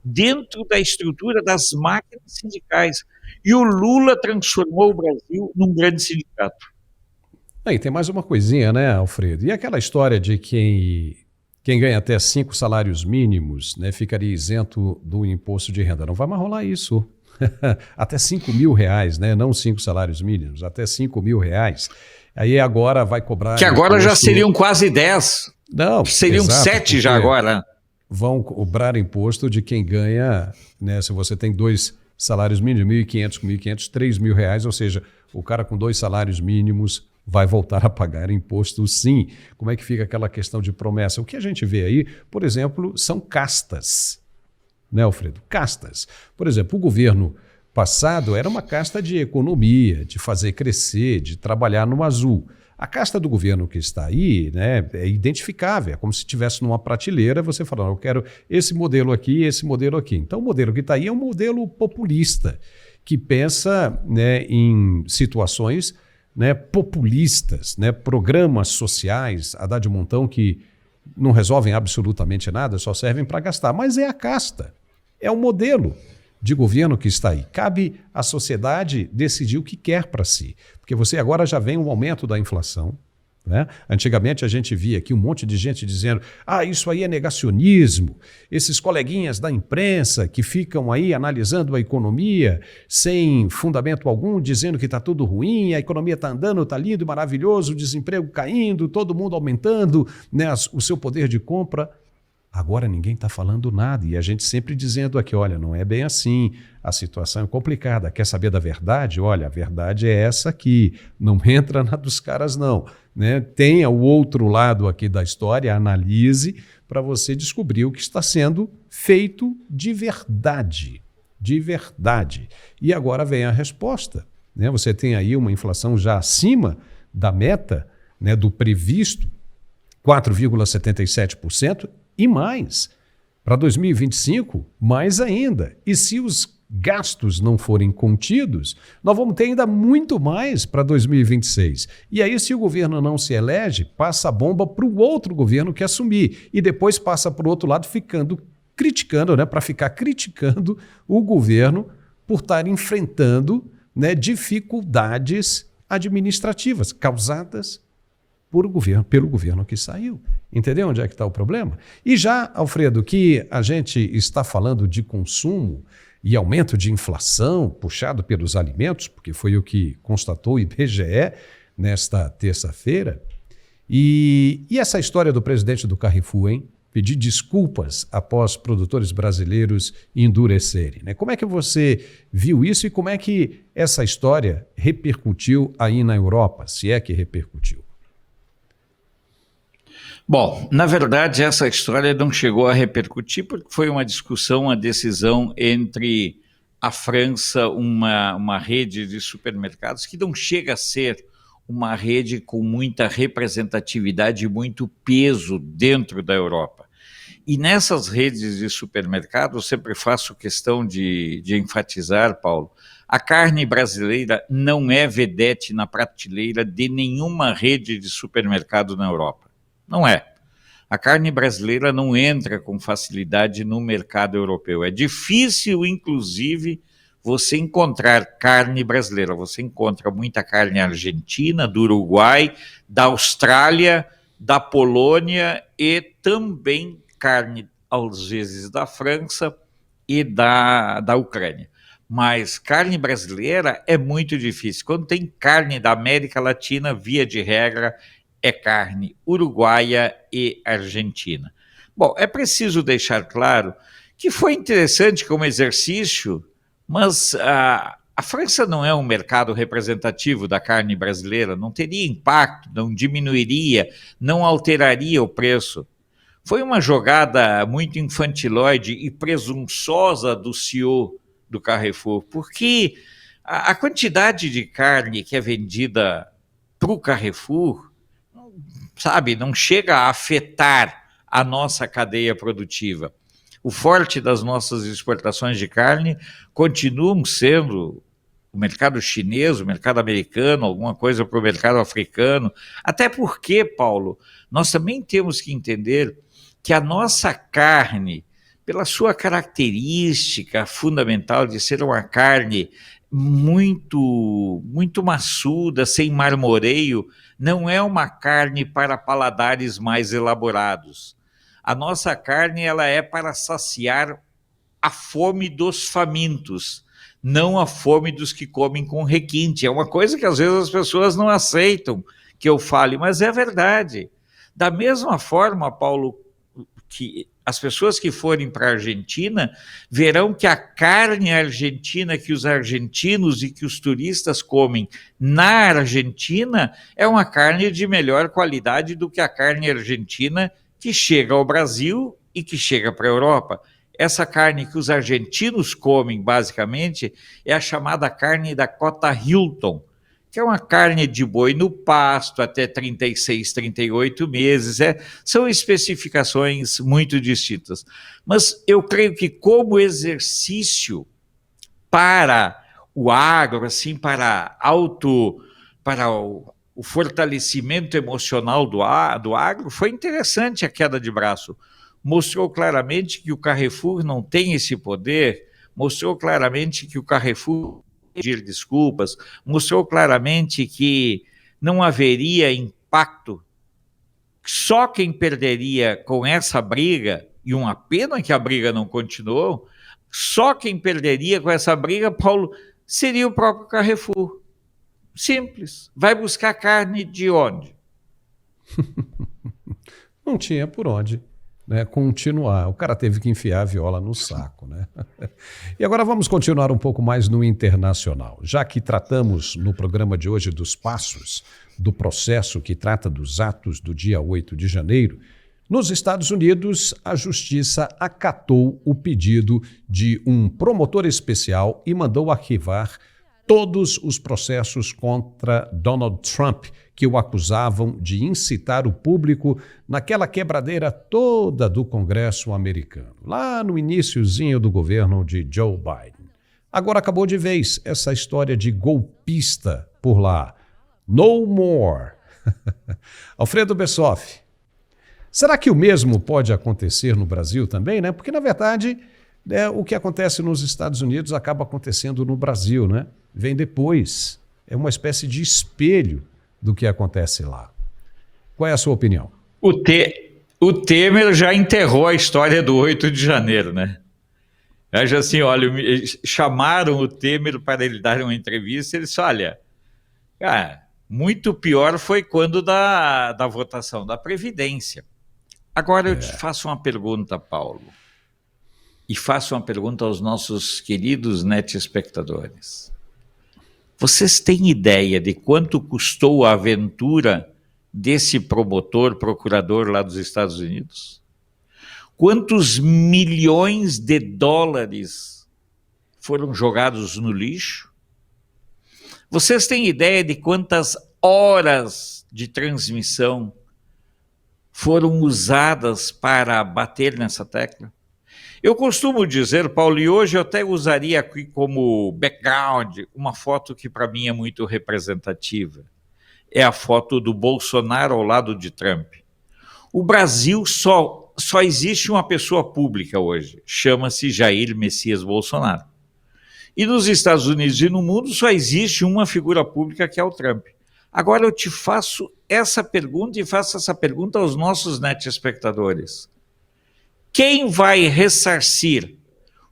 dentro da estrutura das máquinas sindicais. E o Lula transformou o Brasil num grande sindicato. Aí tem mais uma coisinha, né, Alfredo? E aquela história de quem ganha até 5 salários mínimos, né, ficaria isento do imposto de renda. Não vai mais rolar isso. Até 5 mil reais, né? Não 5 salários mínimos, até 5 mil reais. Aí agora vai cobrar... Que agora imposto... já seriam quase 10. Não, seriam exato, 7 já agora. Vão cobrar imposto de quem ganha, né? Se você tem 2 salários mínimos, 1.500 com 1.500, 3 mil reais, ou seja, o cara com 2 salários mínimos vai voltar a pagar imposto, sim. Como é que fica aquela questão de promessa? O que a gente vê aí, por exemplo, são castas, né, Alfredo? Castas. Por exemplo, o governo passado era uma casta de economia, de fazer crescer, de trabalhar no azul. A casta do governo que está aí, né, é identificável, é como se estivesse numa prateleira, você falando, eu quero esse modelo aqui, esse modelo aqui. Então, o modelo que está aí é um modelo populista, que pensa, né, em situações, né, populistas, né, programas sociais, Haddad Montão, que não resolvem absolutamente nada, só servem para gastar. Mas é a casta, é o modelo de governo que está aí. Cabe à sociedade decidir o que quer para si. Porque você agora já vem um aumento da inflação, né? Antigamente a gente via aqui um monte de gente dizendo isso aí é negacionismo, esses coleguinhas da imprensa que ficam aí analisando a economia sem fundamento algum, dizendo que está tudo ruim, a economia está andando, está lindo, maravilhoso, o desemprego caindo, todo mundo aumentando, né, o seu poder de compra. Agora ninguém está falando nada e a gente sempre dizendo aqui, olha, não é bem assim, a situação é complicada, quer saber da verdade? Olha, a verdade é essa aqui, não entra na dos caras não, né? Tenha o outro lado aqui da história, analise para você descobrir o que está sendo feito de verdade, de verdade. E agora vem a resposta, né? Você tem aí uma inflação já acima da meta, né, do previsto, 4,77%, e mais, para 2025, mais ainda. E se os gastos não forem contidos, nós vamos ter ainda muito mais para 2026. E aí, se o governo não se elege, passa a bomba para o outro governo que assumir. E depois passa para o outro lado, criticando, né, para ficar criticando o governo por estar enfrentando, né, dificuldades administrativas causadas pelo governo que saiu. Entendeu onde é que está o problema? E já, Alfredo, que a gente está falando de consumo e aumento de inflação puxado pelos alimentos, porque foi o que constatou o IBGE nesta terça-feira, e essa história do presidente do Carrefour, hein? Pedir desculpas após produtores brasileiros endurecerem, né? Como é que você viu isso e como é que essa história repercutiu aí na Europa, se é que repercutiu? Bom, na verdade, essa história não chegou a repercutir porque foi uma discussão, uma decisão entre a França, uma rede de supermercados que não chega a ser uma rede com muita representatividade e muito peso dentro da Europa. E nessas redes de supermercados, eu sempre faço questão de enfatizar, Paulo, a carne brasileira não é vedete na prateleira de nenhuma rede de supermercado na Europa. Não é. A carne brasileira não entra com facilidade no mercado europeu. É difícil, inclusive, você encontrar carne brasileira. Você encontra muita carne argentina, do Uruguai, da Austrália, da Polônia e também carne, às vezes, da França e da Ucrânia. Mas carne brasileira é muito difícil. Quando tem carne da América Latina, via de regra, é carne uruguaia e argentina. Bom, é preciso deixar claro que foi interessante como exercício, mas a França não é um mercado representativo da carne brasileira, não teria impacto, não diminuiria, não alteraria o preço. Foi uma jogada muito infantiloide e presunçosa do CEO do Carrefour, porque a quantidade de carne que é vendida para o Carrefour, sabe, não chega a afetar a nossa cadeia produtiva. O forte das nossas exportações de carne continuam sendo o mercado chinês, o mercado americano, alguma coisa para o mercado africano. Até porque, Paulo, nós também temos que entender que a nossa carne, pela sua característica fundamental de ser uma carne muito maçuda, sem marmoreio, não é uma carne para paladares mais elaborados. A nossa carne, ela é para saciar a fome dos famintos, não a fome dos que comem com requinte. É uma coisa que às vezes as pessoas não aceitam que eu fale, mas é verdade. Da mesma forma, Paulo, que as pessoas que forem para a Argentina verão que a carne argentina que os argentinos e que os turistas comem na Argentina é uma carne de melhor qualidade do que a carne argentina que chega ao Brasil e que chega para a Europa. Essa carne que os argentinos comem, basicamente, é a chamada carne da cota Hilton, que é uma carne de boi no pasto até 36, 38 meses. São especificações muito distintas. Mas eu creio que como exercício para o agro, assim, para o fortalecimento emocional do agro, foi interessante a queda de braço. Mostrou claramente que o Carrefour não tem esse poder, mostrou claramente que o Carrefour pedir desculpas, mostrou claramente que não haveria impacto. Só quem perderia com essa briga, e uma pena que a briga não continuou, só quem perderia com essa briga, Paulo, seria o próprio Carrefour. Simples. Vai buscar carne de onde? Não tinha por onde, né, continuar. O cara teve que enfiar a viola no saco, né? E agora vamos continuar um pouco mais no internacional. Já que tratamos no programa de hoje dos passos do processo que trata dos atos do dia 8 de janeiro, nos Estados Unidos, a justiça acatou o pedido de um promotor especial e mandou arquivar todos os processos contra Donald Trump, que o acusavam de incitar o público naquela quebradeira toda do Congresso americano, lá no iniciozinho do governo de Joe Biden. Agora acabou de vez essa história de golpista por lá. No more. Alfredo Bessoff, será que o mesmo pode acontecer no Brasil também, né? Porque, na verdade, o que acontece nos Estados Unidos acaba acontecendo no Brasil, né? Vem depois. É uma espécie de espelho do que acontece lá. Qual é a sua opinião? O Temer já enterrou a história do 8 de janeiro, né? Já assim, olha, chamaram o Temer para ele dar uma entrevista, ele disse, olha, cara, muito pior foi quando da votação da Previdência. Agora eu te faço uma pergunta, Paulo, e faço uma pergunta aos nossos queridos netespectadores. Vocês têm ideia de quanto custou a aventura desse procurador lá dos Estados Unidos? Quantos milhões de dólares foram jogados no lixo? Vocês têm ideia de quantas horas de transmissão foram usadas para bater nessa tecla? Eu costumo dizer, Paulo, e hoje eu até usaria aqui como background uma foto que para mim é muito representativa. É a foto do Bolsonaro ao lado de Trump. O Brasil só existe uma pessoa pública hoje, chama-se Jair Messias Bolsonaro. E nos Estados Unidos e no mundo só existe uma figura pública que é o Trump. Agora eu te faço essa pergunta e faço essa pergunta aos nossos netespectadores. Quem vai ressarcir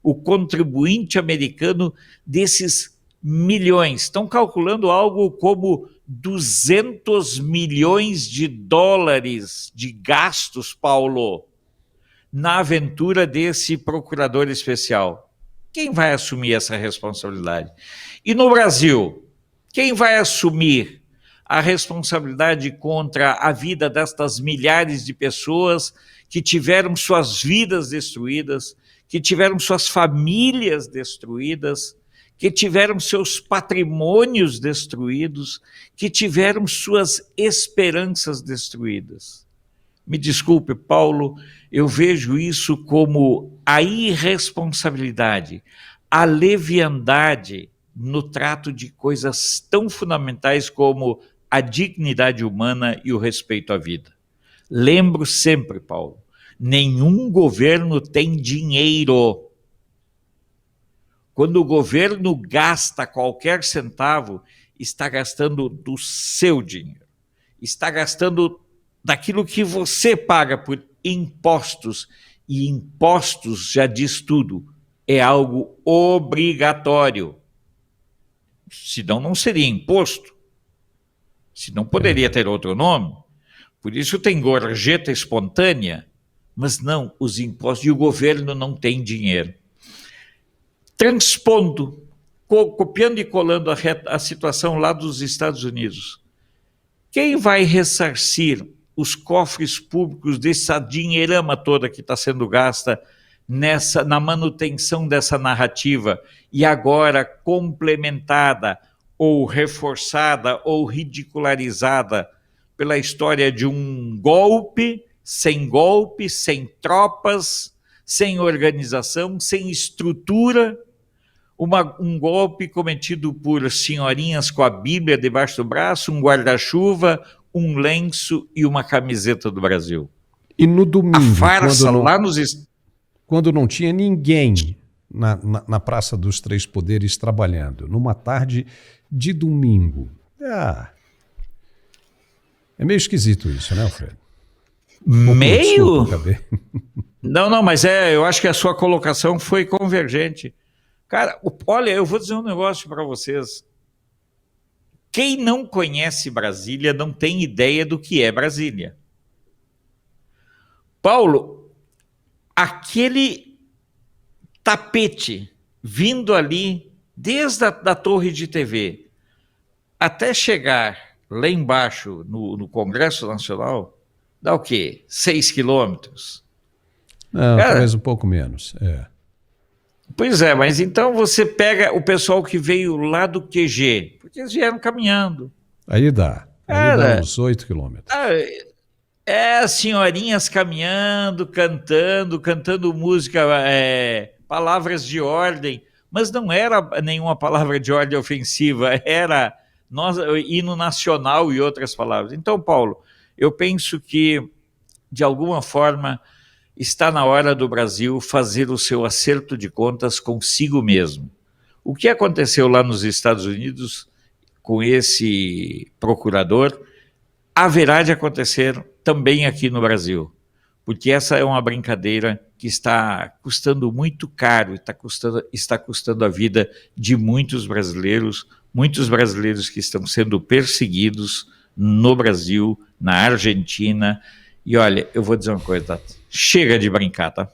o contribuinte americano desses milhões? Estão calculando algo como 200 milhões de dólares de gastos, Paulo, na aventura desse procurador especial. Quem vai assumir essa responsabilidade? E no Brasil, quem vai assumir a responsabilidade contra a vida destas milhares de pessoas que tiveram suas vidas destruídas, que tiveram suas famílias destruídas, que tiveram seus patrimônios destruídos, que tiveram suas esperanças destruídas? Me desculpe, Paulo, eu vejo isso como a irresponsabilidade, a leviandade no trato de coisas tão fundamentais como a dignidade humana e o respeito à vida. Lembro sempre, Paulo, nenhum governo tem dinheiro. Quando o governo gasta qualquer centavo, está gastando do seu dinheiro. Está gastando daquilo que você paga por impostos. E impostos, já diz tudo, é algo obrigatório. Senão não seria imposto. Senão poderia ter outro nome. Por isso tem gorjeta espontânea, mas não, os impostos, e o governo não tem dinheiro. Transpondo, copiando e colando a situação lá dos Estados Unidos. Quem vai ressarcir os cofres públicos dessa dinheirama toda que está sendo gasta na manutenção dessa narrativa e agora complementada ou reforçada ou ridicularizada pela história de um golpe, sem tropas, sem organização, sem estrutura, um golpe cometido por senhorinhas com a Bíblia debaixo do braço, um guarda-chuva, um lenço e uma camiseta do Brasil. E no domingo, a farsa quando não tinha ninguém na Praça dos Três Poderes trabalhando, numa tarde de domingo. É meio esquisito isso, né, Alfredo? Meio? Desculpa, Não, mas eu acho que a sua colocação foi convergente. Cara, olha, eu vou dizer um negócio para vocês. Quem não conhece Brasília não tem ideia do que é Brasília. Paulo, aquele tapete vindo ali, desde a torre de TV, até chegar lá embaixo no Congresso Nacional, dá o quê? 6 quilômetros? Não, talvez um pouco menos, Pois é, mas então você pega o pessoal que veio lá do QG, porque eles vieram caminhando. Aí dá uns 8 quilômetros. Senhorinhas caminhando, cantando música, palavras de ordem, mas não era nenhuma palavra de ordem ofensiva, era hino nacional e outras palavras. Então, Paulo, eu penso que, de alguma forma, está na hora do Brasil fazer o seu acerto de contas consigo mesmo. O que aconteceu lá nos Estados Unidos com esse procurador haverá de acontecer também aqui no Brasil, porque essa é uma brincadeira que está custando muito caro, está custando a vida de muitos brasileiros que estão sendo perseguidos no Brasil, na Argentina. E olha, eu vou dizer uma coisa, tá? Chega de brincar, tá?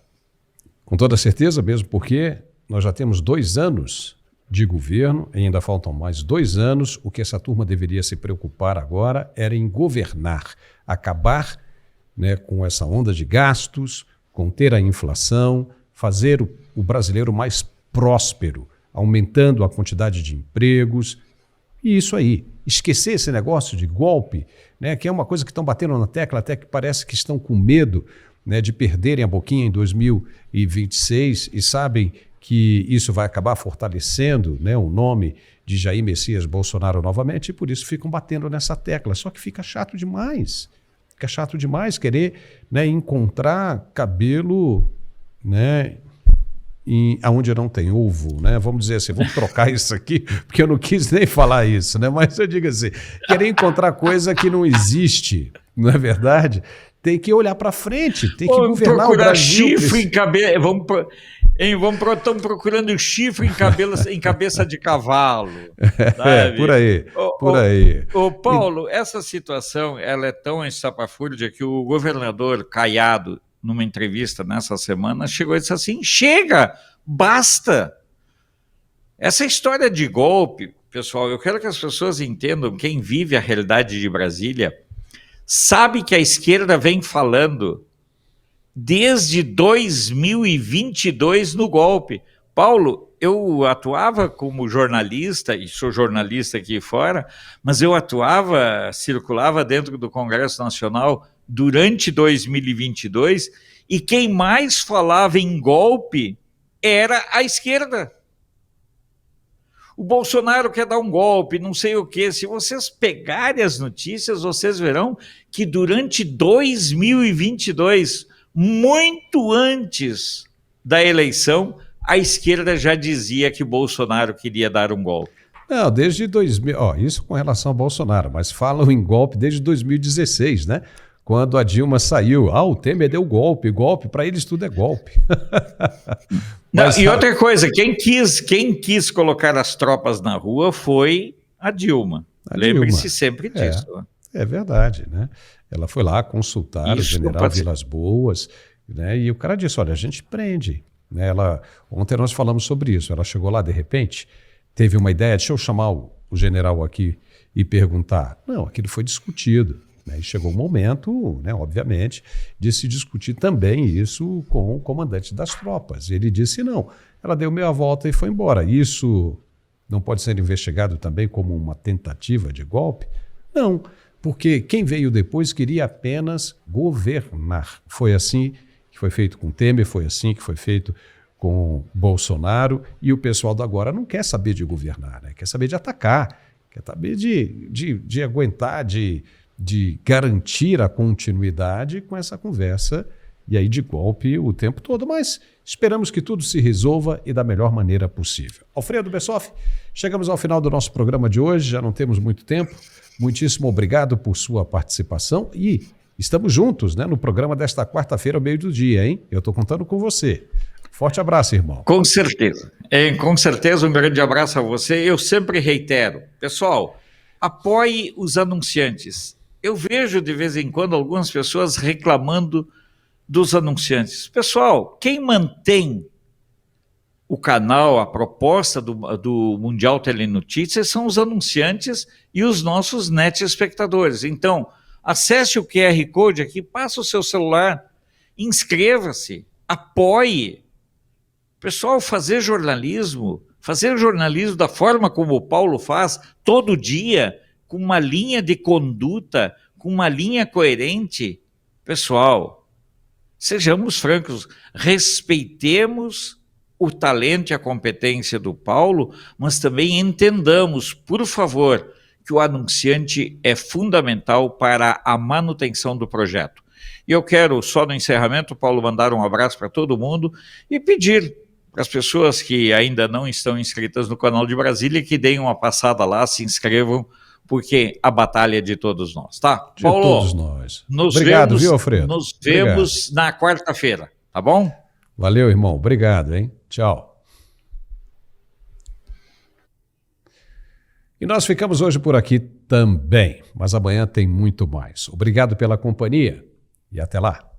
Com toda certeza, mesmo porque nós já temos 2 anos de governo, e ainda faltam mais 2 anos. O que essa turma deveria se preocupar agora era em governar, acabar, né, com essa onda de gastos, conter a inflação, fazer o brasileiro mais próspero, aumentando a quantidade de empregos. E isso aí, esquecer esse negócio de golpe, né, que é uma coisa que estão batendo na tecla, até que parece que estão com medo, né, de perderem a boquinha em 2026 e sabem que isso vai acabar fortalecendo, né, o nome de Jair Messias Bolsonaro novamente, e por isso ficam batendo nessa tecla. Só que fica chato demais. Fica chato demais querer, né, encontrar cabelo, né, aonde não tem ovo, né? Vamos dizer assim, vamos trocar isso aqui, porque eu não quis nem falar isso, né? Mas eu digo assim, querer encontrar coisa que não existe, não é verdade? Tem que olhar para frente, tem que governar o Brasil. Chifre em cabeça, estamos procurando chifre em cabeça de cavalo. Por aí, por aí. Paulo, essa situação ela é tão estapafúrdia que o governador Caiado, numa entrevista nessa semana, chegou e disse assim, chega, basta. Essa história de golpe, pessoal, eu quero que as pessoas entendam, quem vive a realidade de Brasília, sabe que a esquerda vem falando desde 2022 no golpe. Paulo, eu atuava como jornalista, e sou jornalista aqui fora, mas eu circulava dentro do Congresso Nacional durante 2022, e quem mais falava em golpe era a esquerda. O Bolsonaro quer dar um golpe, não sei o quê. Se vocês pegarem as notícias, vocês verão que durante 2022, muito antes da eleição, a esquerda já dizia que Bolsonaro queria dar um golpe? Não, desde 2000, isso com relação ao Bolsonaro, mas falam em golpe desde 2016, né? Quando a Dilma saiu, o Temer deu golpe, para eles tudo é golpe. Mas, e outra coisa, quem quis colocar as tropas na rua foi a Dilma. Lembre-se sempre disso. É verdade, né? Ela foi lá consultar o general Vilas Boas, né? E o cara disse, olha, a gente prende. Né? Ontem nós falamos sobre isso, ela chegou lá de repente, teve uma ideia, deixa eu chamar o general aqui e perguntar. Não, aquilo foi discutido. E chegou o momento, né, obviamente, de se discutir também isso com o comandante das tropas. Ele disse não. Ela deu meia volta e foi embora. Isso não pode ser investigado também como uma tentativa de golpe? Não, porque quem veio depois queria apenas governar. Foi assim que foi feito com Temer, foi assim que foi feito com Bolsonaro, e o pessoal do agora não quer saber de governar, né? Quer saber de atacar, quer saber de aguentar, de garantir a continuidade com essa conversa, e aí de golpe o tempo todo, mas esperamos que tudo se resolva e da melhor maneira possível. Alfredo Bessoff, chegamos ao final do nosso programa de hoje, já não temos muito tempo, muitíssimo obrigado por sua participação e estamos juntos, né, no programa desta quarta-feira ao meio do dia, hein? Eu estou contando com você. Forte abraço, irmão. Com certeza. Com certeza, um grande abraço a você. Eu sempre reitero, pessoal, apoie os anunciantes. Eu vejo de vez em quando algumas pessoas reclamando dos anunciantes. Pessoal, quem mantém o canal, a proposta do Mundial Telenotícias são os anunciantes e os nossos net espectadores. Então, acesse o QR Code aqui, passa o seu celular, inscreva-se, apoie. Pessoal, fazer jornalismo da forma como o Paulo faz, todo dia, com uma linha de conduta, com uma linha coerente. Pessoal, sejamos francos, respeitemos o talento e a competência do Paulo, mas também entendamos, por favor, que o anunciante é fundamental para a manutenção do projeto. E eu quero, só no encerramento, Paulo, mandar um abraço para todo mundo e pedir para as pessoas que ainda não estão inscritas no canal de Brasília que deem uma passada lá, se inscrevam, porque a batalha é de todos nós, tá? De Paulo, todos nós. Obrigado, viu, Alfredo? Nos vemos na quarta-feira, tá bom? Valeu, irmão. Obrigado, hein? Tchau. E nós ficamos hoje por aqui também, mas amanhã tem muito mais. Obrigado pela companhia e até lá.